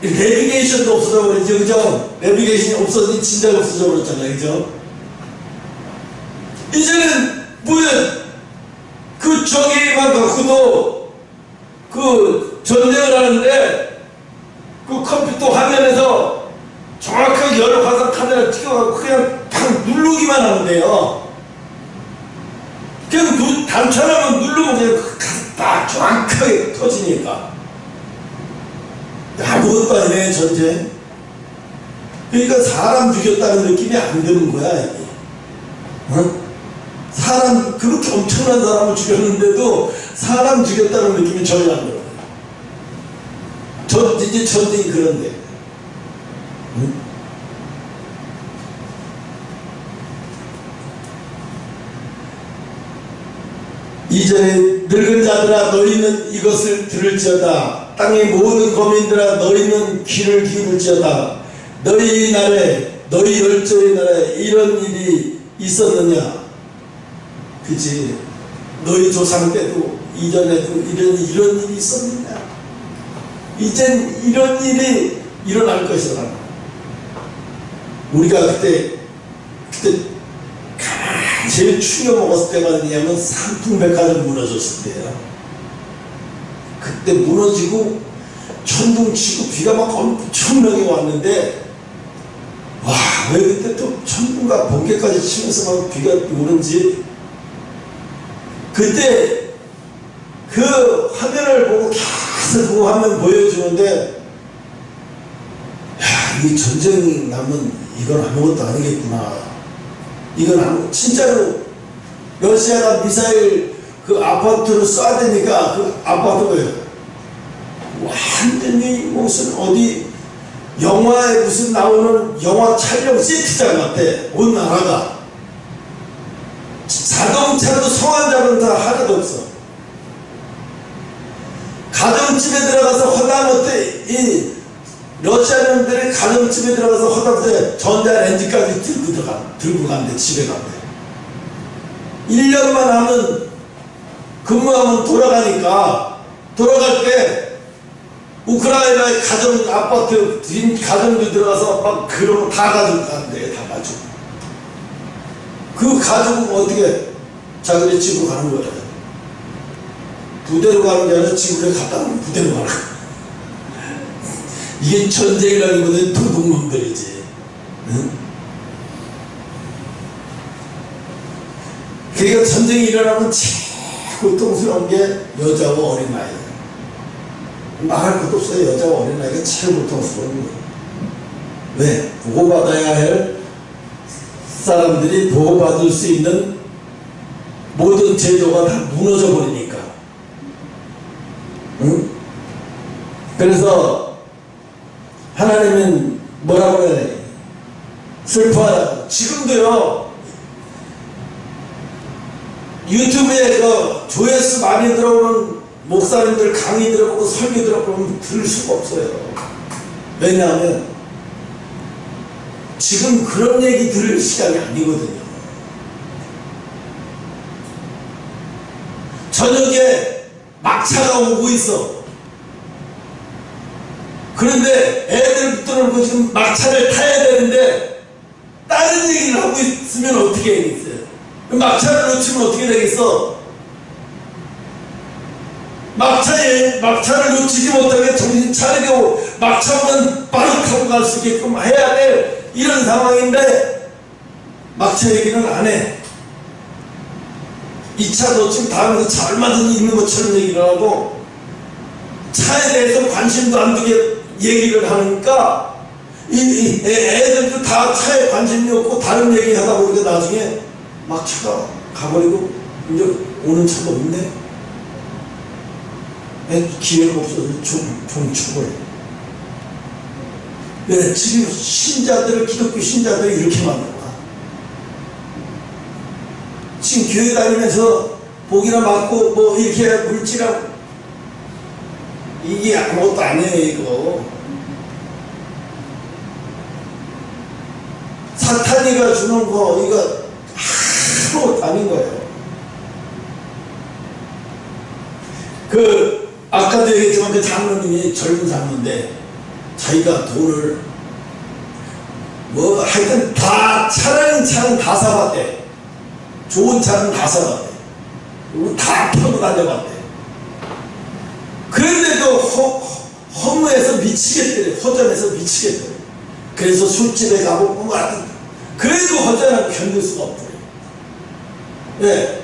내비게이션도 없어져 버리죠, 그죠? 내비게이션이 없어지니 진작 없어져 버렸잖아요, 그죠? 이제는 뭐야? 그 저기만 갖고도 그 전쟁을 하는데 그 컴퓨터 화면에서 정확하게 여러 화상 카메라 찍어갖고 그냥 딱 누르기만 하면 돼요. 그냥 단추하면 누르면 그냥 딱 정확하게 터지니까. 아무것도 아니네 전쟁. 그러니까 사람 죽였다는 느낌이 안 드는 거야 이게. 어? 사람 그렇게 엄청난 사람을 죽였는데도 사람 죽였다는 느낌이 전혀 안 들어요. 이제 전쟁이 그런데. 응? 이제 늙은 자들아 너희는 이것을 들을지어다. 땅의 모든 거민들아 너희는 귀를 기울일지어다. 너희 날에 너희 열조의 날에 이런 일이 있었느냐. 그치? 너희 조상 때도 이전에도 이런 일이 있었느냐. 이젠 이런 일이 일어날 것이라. 우리가 그때 제일 충격 먹었을 때가 뭐냐면 삼풍백화점 무너졌을 때야. 그때 무너지고 천둥 치고 비가 막 엄청나게 왔는데, 와, 왜 그때 또 천둥과 번개까지 치면서 막 비가 오는지. 그때 그 화면을 보고 계속 그 화면 보여주는데, 야, 이 전쟁이 나면 이건 아무것도 아니겠구나. 이건 진짜로 러시아가 미사일 그 아파트를 쏴대니까 그 아파트가 완전히 무슨 어디 영화에 무슨 나오는 영화 촬영 세트장 같아. 온 나라가. 자동차도 성환자는 다 하나도 없어. 가정집에 들어가서 허다못해 이 러시아놈들이 가정집에 들어가서 허다못해 전자레인지까지 들고 간대. 집에 간대. 1년만 하면 근무하면 돌아가니까 돌아갈 때 우크라이나의 가정 아파트 가정도 들어가서 막 그런 거 다 가지고 간대. 다 가지고. 그 가족은 어떻게 자기네 집으로 가는 거야. 부대로 가는 게 아니라 집으로 갔다 오면 부대로 가는 거야. 이게 전쟁이라기보다는 도둑놈들이지. 응? 그러니까 전쟁이 일어나면 제일 고통스러운 게 여자와 어린아이. 말할 것도 없어요. 여자와 어린아이가 제일 고통스러운 거예요. 왜? 보호받아야 할 사람들이 보호받을 수 있는 모든 제도가 다 무너져 버리니까. 응? 그래서 하나님은 뭐라고 해야 돼? 슬퍼하라고. 지금도요, 유튜브에 그 조회수 많이 들어오는 목사님들 강의 들어보고 설교 들어보면 들을 수가 없어요. 왜냐하면 지금 그런 얘기 들을 시간이 아니거든요. 저녁에 막차가 오고 있어. 그런데 애들 붙들어놓고 지금 막차를 타야 되는데 다른 얘기를 하고 있으면 어떻게 되겠어요? 막차를 놓치면 어떻게 되겠어? 막차를 놓치지 못하게 정신 차리고 막차만 바로 타고 갈 수 있게끔 해야 될 이런 상황인데 막차 얘기는 안 해. 2차 놓치면 다음에 차 얼마든지 있는 것처럼 얘기를 하고 차에 대해서 관심도 안 두게 얘기를 하니까 애들도 다 차에 관심이 없고 다른 얘기 하다 보니까 나중에 막차가 가버리고 이제 오는 차도 없네. 기회가 없어서 종축을. 왜? 지금 신자들을, 기독교 신자들을 이렇게 만든 거야. 지금 교회 다니면서 복이나 맞고 뭐 이렇게 물질하고 이게 아무것도 아니에요. 이거 사탄이가 주는 거 이거 아무것도 아닌 거예요. 아까도 얘기했지만 그 장로님이 젊은 장로인데 자기가 돈을 뭐 하여튼 다 차라는 차는 다 사봤대. 좋은 차는 다 사봤대. 그리고 다 타고 다녀봤대. 그런데도 허무해서 미치겠대. 허전해서 미치겠대. 그래서 술집에 가보고 뭐 하여튼 그래도 허전하고 견딜 수가 없대. 왜?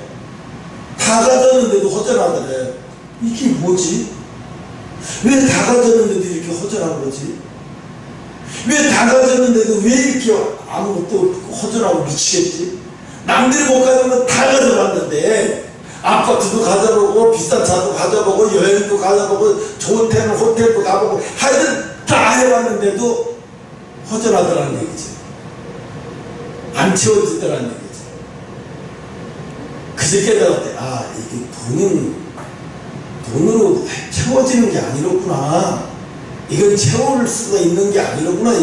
다 가졌는데도 허전하더래. 이게 뭐지? 왜 다 가졌는데도 이렇게 허전한 거지? 왜 다 가졌는데도 왜 이렇게 아무것도 허전하고 미치겠지? 남들이 못 가는 건 다 가져봤는데 아파트도 가져보고 비싼 차도 가져보고 여행도 가져보고 좋은 호텔도 가보고 하여튼 다 해봤는데도 허전하더라는 얘기지. 안 채워지더라는 얘기지. 그제 깨달았대. 아, 이게 돈으로 채워지는 게 아니로구나. 이건 채울 수가 있는 게 아니로구나.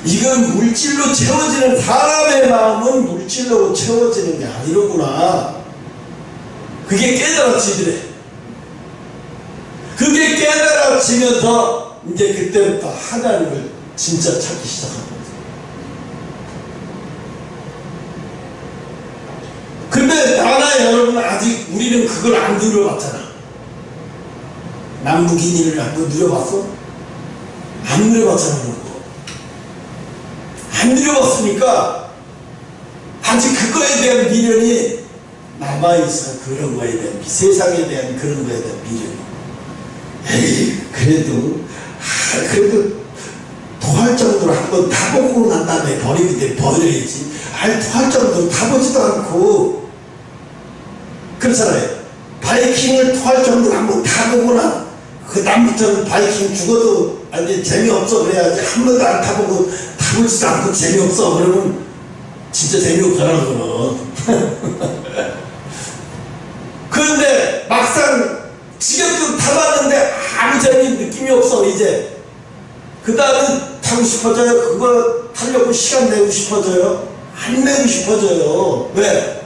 이건 물질로 채워지는, 사람의 마음은 물질로 채워지는 게 아니로구나. 그게 깨달아지더래. 그게 깨달아지면서 이제 그때부터 하나님을 진짜 찾기 시작한 거죠. 근데 나나 여러분 아직 우리는 그걸 안 누려봤잖아. 남북인의를 한번 누려봤어? 안 누려봤잖아. 그런 거. 안 누려봤으니까 아직 그거에 대한 미련이 남아있어. 그런 거에 대한, 세상에 대한 그런 거에 대한 미련이. 에이, 그래도 토할 정도로 한번 타보고 난 다음에 버리기 때문에 버려야지. 토할 정도로 타보지도 않고. 그렇잖아요. 바이킹을 토할 정도로 한번 타보거나 그 다음부터는 바이킹 죽어도 아니 재미없어 그래야지. 한 번도 안 타보고 타보지도 않고 재미없어 그러면 진짜 재미없잖아 그거는. 그런데 막상 지겹게 타봤는데 아무 재미 느낌이 없어. 이제 그 다음에 타고 싶어져요? 그거 타려고 시간 내고 싶어져요? 안 내고 싶어져요. 왜?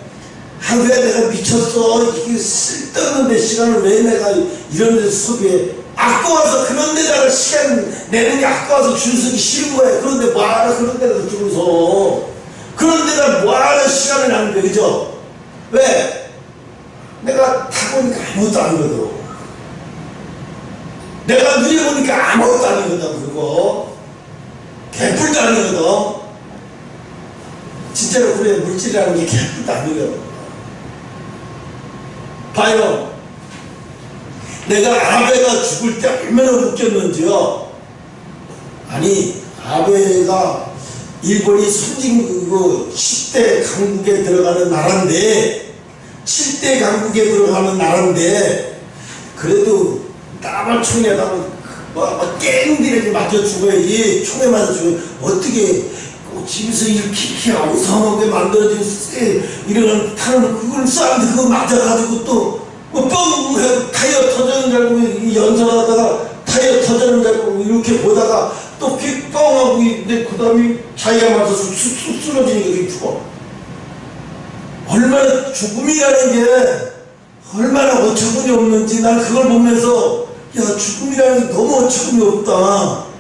왜 내가 미쳤어? 이게 쓸데없는 내 시간을 왜 내가 이런 데서 소비해? 아까워서 그런 데다가 시간 내는 게 아까워서 줄 서기 싫은 거야. 그런데 뭐하러 그런 데다 줄을 서? 그런 데다 뭐하러 시간을 낭비해? 그죠? 왜? 내가 타보니까 아무것도 아니거든. 내가 누려보니까 아무것도 아니거든. 그거 개뿔도 아니거든. 진짜로 그래. 물질이라는 게 개뿔도 아니거든. 봐요. 내가 아베가 죽을 때 얼마나 웃겼는지요. 아니, 아베가 일본이 선진국 10대 강국에 들어가는 나라인데, 7대 강국에 들어가는 나라인데, 그래도 나만 총에다가 깽들에게 맞아 죽어야지. 총에 맞아 죽어야 어떻게 집에서 이렇게 엉성하게 만들어진 이런 탄을 그걸 쏘는데 그거 맞아가지고 또 뻥! 타이어 터지는 줄 알고 연설하다가 타이어 터지는 줄 알고 이렇게 보다가 또 뻥! 하고 있는데 그 다음에 자기가 맞아서 쑥 쓰러지니까 이렇게 죽어. 얼마나 죽음이라는 게 얼마나 어처구니 없는지 난 그걸 보면서 야, 죽음이라는 게 너무 어처구니 없다.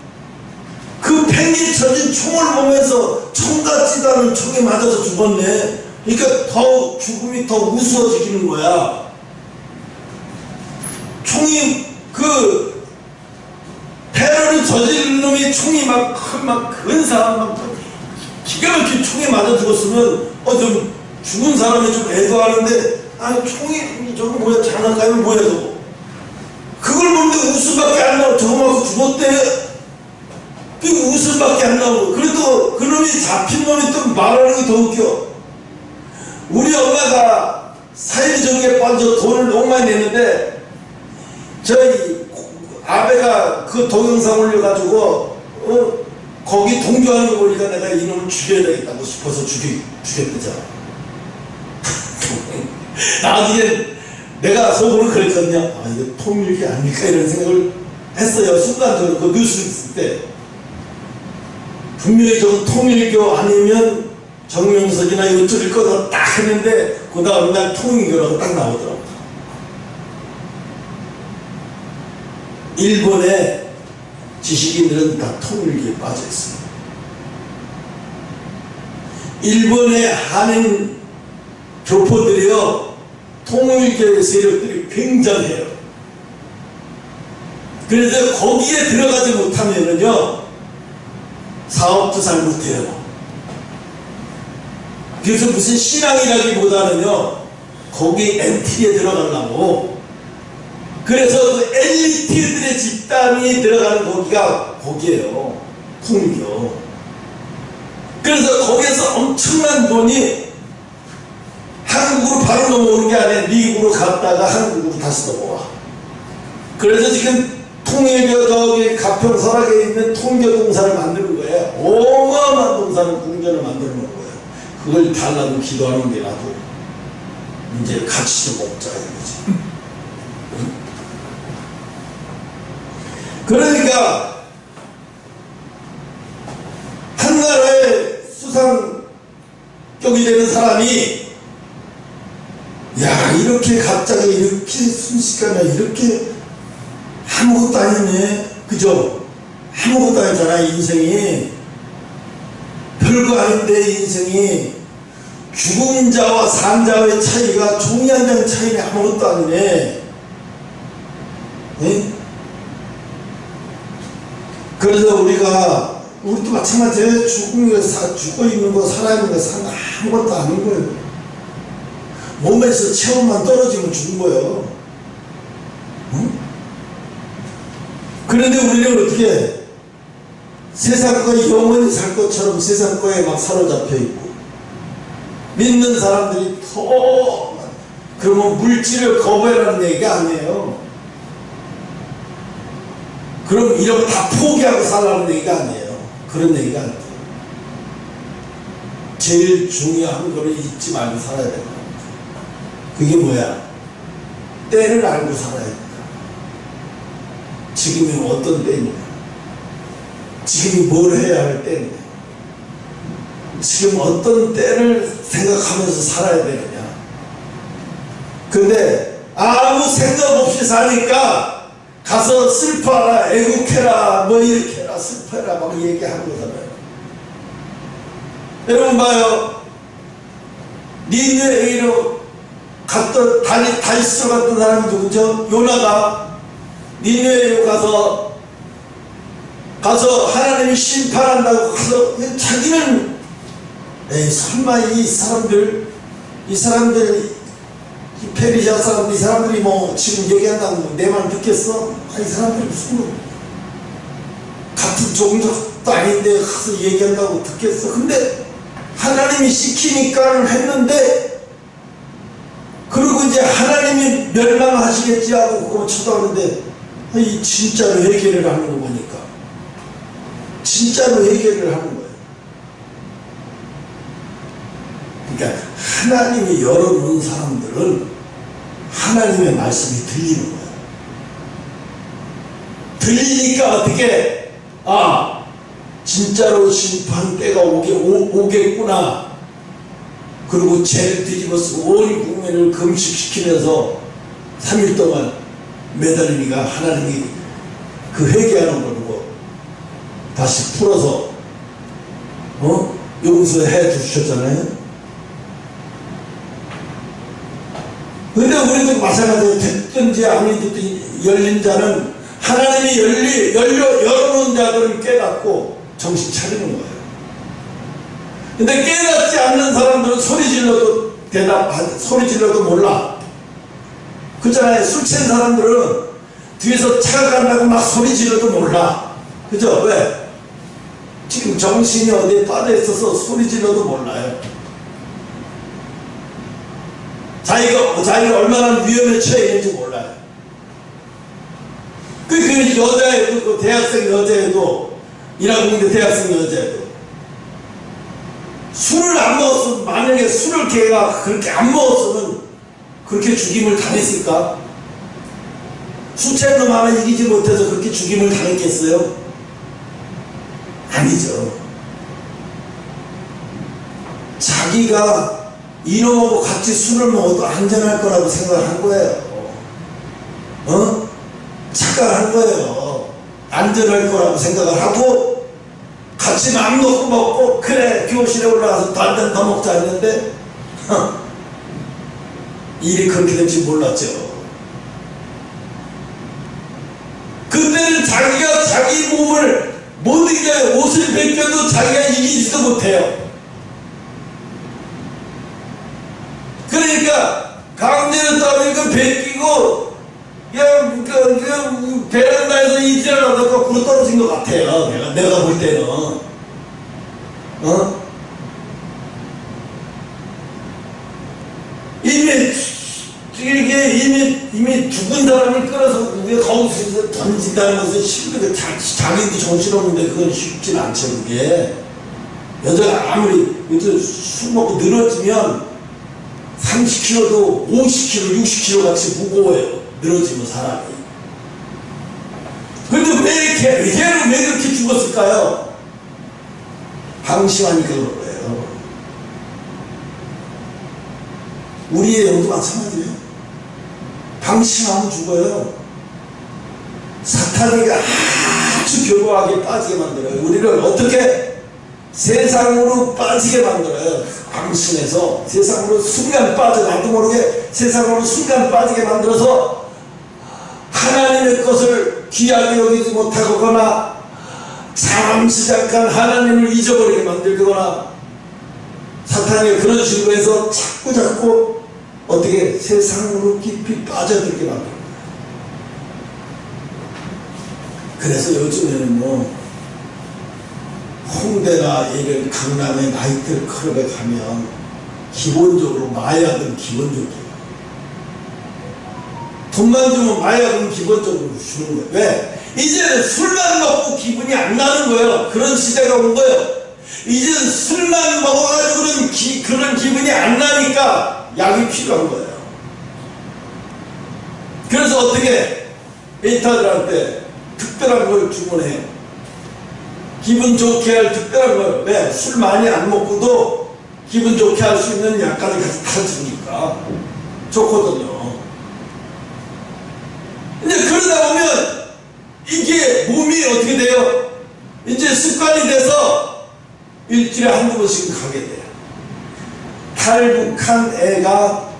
그 팽개 쳐진 총을 보면서 총 같지도 않은 총에 맞아서 죽었네. 그러니까 더 죽음이 더 우스워지는 거야. 총이 그 테러를 저지른 놈이 총이 막 근사한 막 기가 막히게 총에 맞아 죽었으면 좀 죽은 사람이 좀 애도하는데 아니 총이 저거 뭐야 장난감이 뭐야 저거. 그걸 보는데 웃음밖에 안 나고 저거 맞고 죽었대. 그 웃음밖에 안 나오고. 그래도 그놈이 잡힌 놈이 또 말하는 게 더 웃겨. 우리 엄마가 사회주의에 빠져 돈을 너무 많이 냈는데 저희 아베가 그 동영상 올려가지고 거기 동조하는 거 보니까 내가 이놈을 죽여야 되겠다고 싶어서 죽였대잖아. 나중에 내가 속으로 그랬거든요. 아, 이거 통일교 아닐까 이런 생각을 했어요. 순간적으로 그 뉴스 있을 때. 분명히 저건 통일교 아니면 정명석이나 이쪽일 거다 딱 했는데 그 다음 날 통일교라고 딱 나오더라고요. 일본의 지식인들은 다 통일교에 빠져있어요. 일본의 한인 교포들이요, 통일교의 세력들이 굉장해요. 그래서 거기에 들어가지 못하면은요, 사업도 잘 못해요. 그래서 무슨 신앙이라기보다는요, 거기 엔트리에 들어가려고. 그래서 그 엘리트들의 집단이 들어가는 거기가 거기에요. 통일교. 그래서 거기에서 엄청난 돈이 한국으로 바로 넘어오는 게 아니라 미국으로 갔다가 한국으로 다시 넘어와. 그래서 지금 통일교 저기 가평 설악에 있는 통일교 동산을 만드는 거예요. 어마어마한 동산을 궁전을 만들어 놓은 거예요. 그걸 달라고 기도하는 게 나도 이제 같이 좀 먹자 이거지. 그러니까 한 나라의 수상격이 되는 사람이 야, 이렇게 갑자기 이렇게 순식간에 이렇게 아무것도 아니네. 그죠? 아무것도 아니잖아, 인생이. 별거 아닌데, 인생이. 죽은 자와 산 자의 차이가 종이 한 장 차이네. 아무것도 아니네. 네? 그래서 우리도 마찬가지예요. 죽어 있는 거, 살아있는 거, 아무것도 아닌 거예요. 몸에서 체온만 떨어지면 죽은 거예요. 응? 그런데 우리는 어떻게 세상 거에 영원히 살 것처럼 세상 거에 막 사로잡혀 있고, 믿는 사람들이 더 그러면 물질을 거부해라는 얘기가 아니에요. 그럼 이런 거 다 포기하고 살라는 얘기가 아니에요. 그런 얘기가 아니에요. 제일 중요한 거를 잊지 말고 살아야 돼요. 그게 뭐야? 때를 알고 살아야 된다. 지금이 어떤 때냐? 지금이 뭘 해야 할 때냐? 지금 어떤 때를 생각하면서 살아야 되느냐? 근데 아무 생각 없이 사니까 가서 슬퍼라, 애국해라, 뭐 이렇게 해라, 슬퍼라 막 얘기하는 거잖아요. 여러분 봐요. 니느웨이로 다시스 갔던 사람이 누구죠? 요나가 니느웨이로 가서 하나님이 심판한다고 가서 자기는 에이 설마 이 사람들 페르시아 사람들이, 이 사람들이 뭐 지금 얘기한다고 내 말 듣겠어? 아니, 이 사람들이 무슨 같은 종족도 아닌데 가서 얘기한다고 듣겠어? 근데 하나님이 시키니까 했는데, 그리고 이제 하나님이 멸망하시겠지 하고 그거 쳐다보는데, 이 진짜로 회개를 하는 거 보니까 진짜로 회개를 하는 거예요. 그러니까 하나님이 열어놓은 사람들은 하나님의 말씀이 들리는 거예요. 들리니까 어떻게, 아, 진짜로 심판 때가 오겠구나. 그리고 죄를 뒤집어쓰고 온 국민을 금식시키면서 3일 동안 매달리니까 하나님이 그 회개하는 걸 보고 다시 풀어서 용서해 주셨잖아요. 근데 우리도 마찬가지로 됐든지 아니든지 열린 자는 하나님이 열어놓은 자들은 깨닫고 정신 차리는 거예요. 근데 깨닫지 않는 사람들은 소리 질러도 소리 질러도 몰라. 그잖아요. 술 취한 사람들은 뒤에서 차가 간다고 막 소리 질러도 몰라. 그죠? 왜? 지금 정신이 어디에 빠져 있어서 소리 질러도 몰라요. 자기가 얼마나 위험에 처해 있는지 몰라요. 그 여자애도, 그 대학생 여자애도, 일하고 있는 대학생 여자애도 술을 안 먹었으면, 만약에 술을 걔가 그렇게 안 먹었으면 그렇게 죽임을 당했을까? 술 취한 놈 하나 이기지 못해서 그렇게 죽임을 당했겠어요? 아니죠. 자기가 이놈하고 같이 술을 먹어도 안전할 거라고 생각한 거예요. 착각한 거예요. 안전할 거라고 생각을 하고 같이 마음 놓고 먹고, 그래 교실에 올라가서 한 잔 더 먹자 했는데 일이 그렇게 될지 몰랐죠. 그때는 자기가 자기 몸을 못 이겨요. 옷을 벗겨도 자기가 이기지도 못해요. 그러니까 강제로 따르니까 벗기고 그냥 베란다에서 이지를 하다가 굴러 떨어진 것 같아요. 내가 볼 때는. 이미 죽은 사람을 끌어서 거기서 던진다는 것은 실은 자기도 정신없는데 그건 쉽진 않죠. 그게 여자가 아무리 술 먹고 늘어지면 30kg도 50kg, 60kg 같이 무거워요. 늘어지면 사람이. 근데 걔는 왜 그렇게 죽었을까요? 방심하니까 그런 거예요. 우리의 영도 마찬가지예요. 방심하면 죽어요. 사탄이 아주 교묘하게 빠지게 만들어요. 우리를 어떻게 세상으로 빠지게 만들어요. 방심해서 세상으로 순간 빠져, 나도 모르게 세상으로 순간 빠지게 만들어서 하나님의 것을 귀하게 여기지 못하거나 잠시 잠깐 하나님을 잊어버리게 만들거나, 사탄이 그런 식으로 해서 자꾸 어떻게 세상으로 깊이 빠져들게 만들어요. 그래서 요즘에는 홍대나 이런 강남의 나이트 클럽에 가면 기본적으로 마약은 기본적이에요. 돈만 주면 마약은 기본적으로 주는 거예요. 왜? 이제는 술만 먹고 기분이 안 나는 거예요. 그런 시대가 온 거예요. 이제는 술만 먹어가지고 그런 기분이 안 나니까 약이 필요한 거예요. 그래서 어떻게 웨이터들한테 특별한 걸 주문해요. 기분 좋게 할 특별한 걸. 왜? 술 많이 안 먹고도 기분 좋게 할 수 있는 약까지 다 주니까 좋거든요. 이제 그러다 보면 이게 몸이 어떻게 돼요? 이제 습관이 돼서 일주일에 한두 번씩은 가게 돼요. 탈북한 애가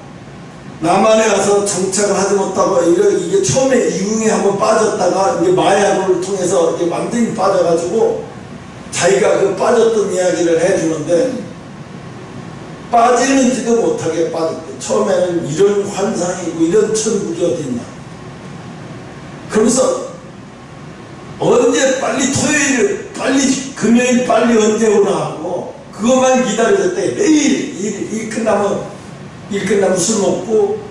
남한에 가서 정착을 하지 못하고 이게 처음에 이웅에 한번 빠졌다가 이게 마약을 통해서 이렇게 완전히 빠져가지고 자기가 그 빠졌던 이야기를 해주는데, 빠지는지도 못하게 빠졌대. 처음에는 이런 환상이고 이런 천국이 어딨나. 그러면서 언제 빨리 토요일, 빨리 금요일, 빨리 언제 오나 하고 그것만 기다려졌대. 매일 일 끝나면 술 먹고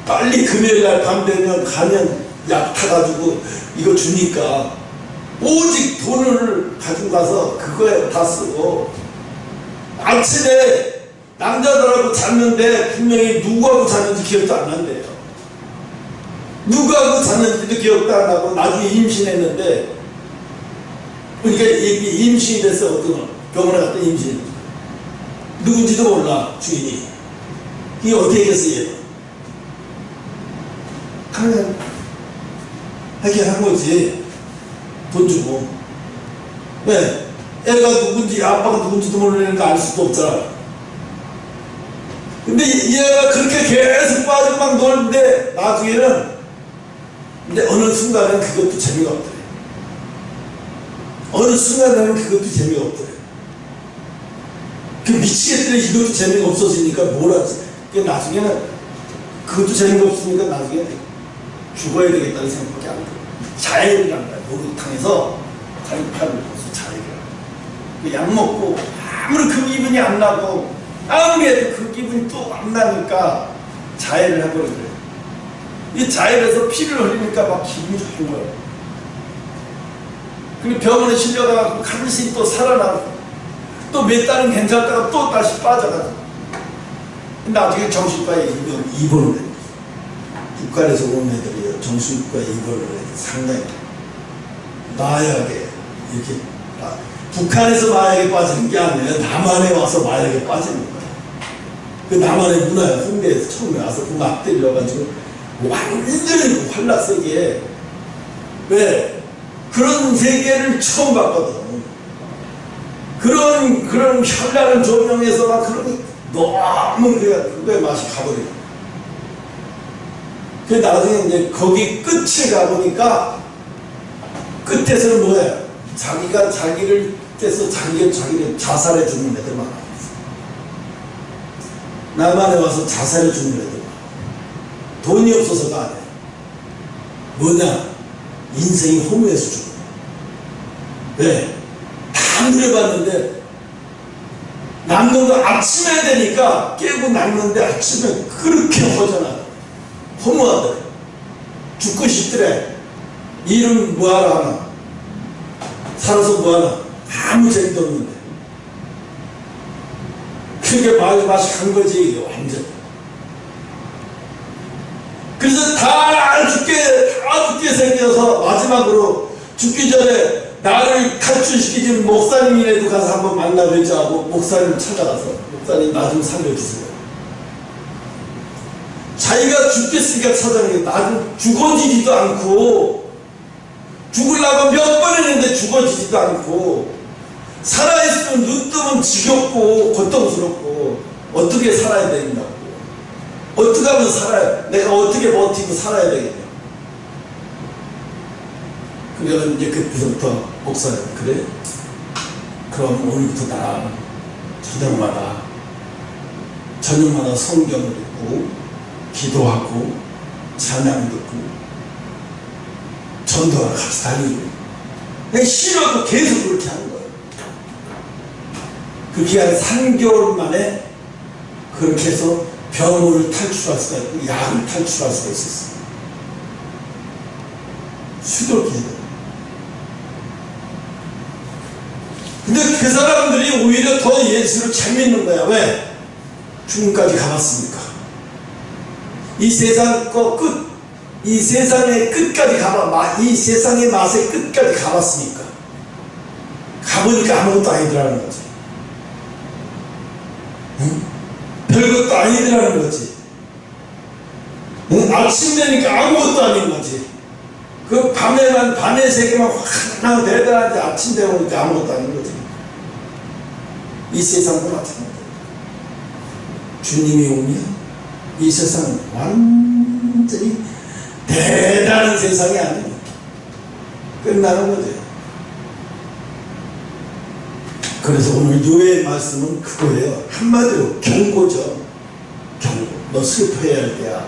빨리 금요일날 밤 되면 가면 약 타가지고 이거 주니까 오직 돈을 가지고 가서 그거에 다 쓰고 아침에 남자들하고 잤는데 분명히 누구하고 잤는지 기억도 안 난대요. 누구하고 잤는지도 기억도 안 나고 나중에 임신했는데 그러니까 임신이 됐어. 어떤 병원에 갔다 임신. 누군지도 몰라 주인이. 이게 어떻게 했겠어요? 그냥 해결한 거지. 돈 주고. 왜? 애가 누군지 아빠가 누군지도 모르니까 알 수도 없잖아. 근데 얘가 그렇게 계속 빠지고 막 놀는데 나중에는 근데 어느 순간에는 그것도 재미가 없더래. 어느 순간에는 그것도 재미가 없더래. 그 미치겠더래. 이것도 재미가 없어지니까 뭘 하지? 그러니까 나중에는 그것도 재미가 없으니까 나중에 죽어야 되겠다는 생각밖에 안 들어. 자해를 한다. 목욕탕에서 자기 팔을 벗어 자해를 한다. 약 먹고 아무리 그 기분이 안 나고 아무리 해도 그 기분이 또 안 나니까 자해를 해버리더래. 이 자해를 해서 피를 흘리니까 막 기분이 좋은 거예요. 그리고 병원에 실려가고 간신히 또 살아나고 또 몇 달은 괜찮다가 또 다시 빠져가고 나중에 정신과에 입원을 해요. 북한에서 온 애들이요. 정신과에 입원을 해요. 상당히 마약에 이렇게 북한에서 마약에 빠지는 게 아니라 남한에 와서 마약에 빠지는 거예요. 그 남한의 문화야. 홍대에서 처음에 와서 그 막 때려가지고 완전히 활락 세계에 왜 그런 세계를 처음 봤거든. 그런 현란한 조명에서 막 그런 너무 그거에 맛이 가버려. 그 나중에 이제 거기 끝에 가보니까 끝에서는 뭐야? 자기가 자기를 떼서 자기를 자살해 주는 애들 많아. 남한에 와서 자살해 주는 애들 많아. 돈이 없어서가 아니야. 뭐냐? 인생이 허무해서 죽는 거야. 왜? 다 누려봤는데 남는 거 아침에 해야 되니까 깨고 낚는데 아침에 그렇게 허전하다. 허무하더래. 죽고 싶더래. 일은 뭐하러 하나? 살아서 뭐하나? 아무 재미도 없는데. 그게 맛이 간 거지, 이게 완전. 그래서 다 죽게 생겨서 마지막으로 죽기 전에 나를 탈출시키신 목사님이라도 가서 한번 만나뵙자 하고 목사님 찾아가서 목사님 나 좀 살려주세요. 자기가 죽겠으니까 찾아가는 게 나는 죽어지지도 않고 죽으려고 몇 번 했는데 죽어지지도 않고 살아있으면 눈 뜨면 지겹고 고통스럽고 어떻게 살아야 된다고. 어떻게 하면 살아야 내가 어떻게 버티고 살아야 되겠냐. 그래서 이제 그때부터 목사님 그래? 그럼 오늘부터 나 저녁마다 성경을 읽고 기도하고 찬양 듣고 전도하러 같이 다니고 내가 싫어도 계속 그렇게 하는 거예요. 그렇게 한 3개월 만에 그렇게 해서 병을 탈출할 수가 있고 약을 탈출할 수가 있었어요. 수도렇게 해요. 근데 그 사람들이 오히려 더 예수를 재밌는 거야. 왜? 죽음까지 가봤습니까? 이 세상 이 세상의 끝까지 이 세상의 맛의 끝까지 가봤으니까. 가보니까 아무것도 아니더라는 거지. 응? 별것도 아니더라는 거지. 응? 아침 되니까 아무것도 아닌 거지. 그 밤의 세계만 확 대단한데 아침 되니까 아무것도 아닌 거지. 이 세상도 마찬가지야. 주님이 오면 이 세상은 완전히 대단한 세상이 아니에요. 끝나는 거죠. 그래서 오늘 요의 말씀은 그거예요. 한마디로 경고죠. 경고. 너 슬퍼해야 할 때야.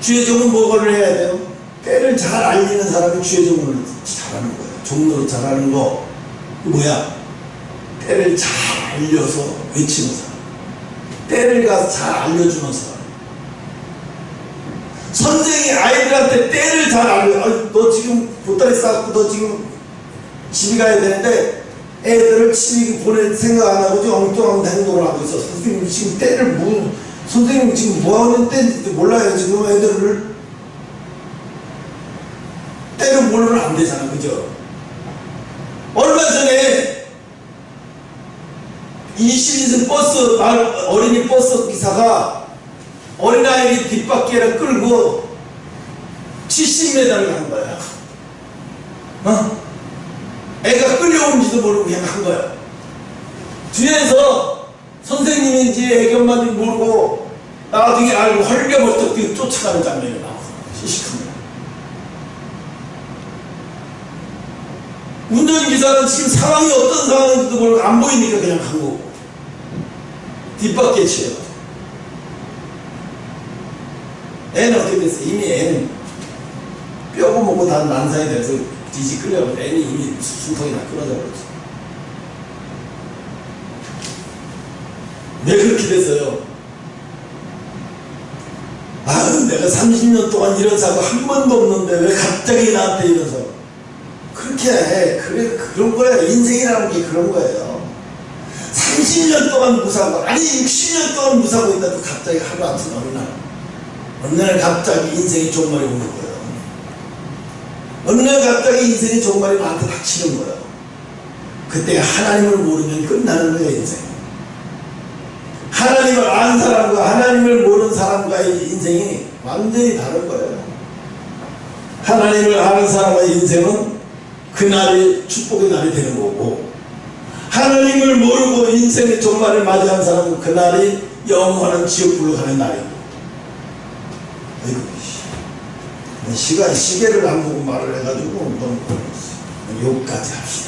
주의 종은 뭐를 해야 돼요? 때를 잘 알리는 사람이 주의 종을 잘하는 거예요. 종로로 잘하는 거 뭐야? 때를 잘 알려서 외치는 사람, 때를 가서 잘 알려주는 사람. 선생이 아이들한테 때를 잘 알려. 너 지금 보따리 싸갖고 너 지금 집에 가야 되는데 애들을 집에 보낼 생각 안 하고 지금 엉뚱한 행동을 하고 있어. 선생님 지금 때를 선생님 지금 뭐하는 때인지 몰라요. 지금 애들을 때를 모르면 안 되잖아. 그죠? 얼마 전에 22세 버스 어린이 버스 기사가 어린아이를 뒷바퀴를 끌고 70m를 간 거야. 애가 끌려온지도 모르고 그냥 한 거야. 뒤에서 선생님인지 애견만인지 모르고 나중에 알고 헐겨버쩍 뛰어 쫓아가는 장면이 나와서 시시합니다. 운전기사는 지금 상황이 어떤 상황인지도 모르고 안 보이니까 그냥 간 거고 뒷바퀴에 치여. 애는 어떻게 됐어? 이미 애는 뼈고 먹고 다 난상이 돼서 뒤지 끌려가면 애는 이미 숨통이 다 끊어져 버렸어. 왜 그렇게 됐어요? 내가 30년 동안 이런 사고 한 번도 없는데 왜 갑자기 나한테 이런 사고. 그렇게 해. 그런 거야. 인생이라는 게 그런 거예요. 30년 동안 무사하고, 아니 60년 동안 무사하고 있다도 갑자기 하루아침 어느 날 갑자기 인생이 종말이 오는 거예요. 어느 날 갑자기 인생이 종말이 나한테 닥치는 거예요. 그때 하나님을 모르면 끝나는 거예요, 인생. 하나님을 아는 사람과 하나님을 모르는 사람과의 인생이 완전히 다른 거예요. 하나님을 아는 사람의 인생은 그날이 축복의 날이 되는 거고, 하나님을 모르고 인생의 종말을 맞이한 사람은 그날이 영원한 지옥불로 가는 날이고. 아이고, 시계를 안 보고 말을 해가지고 너무 여기까지 합시다.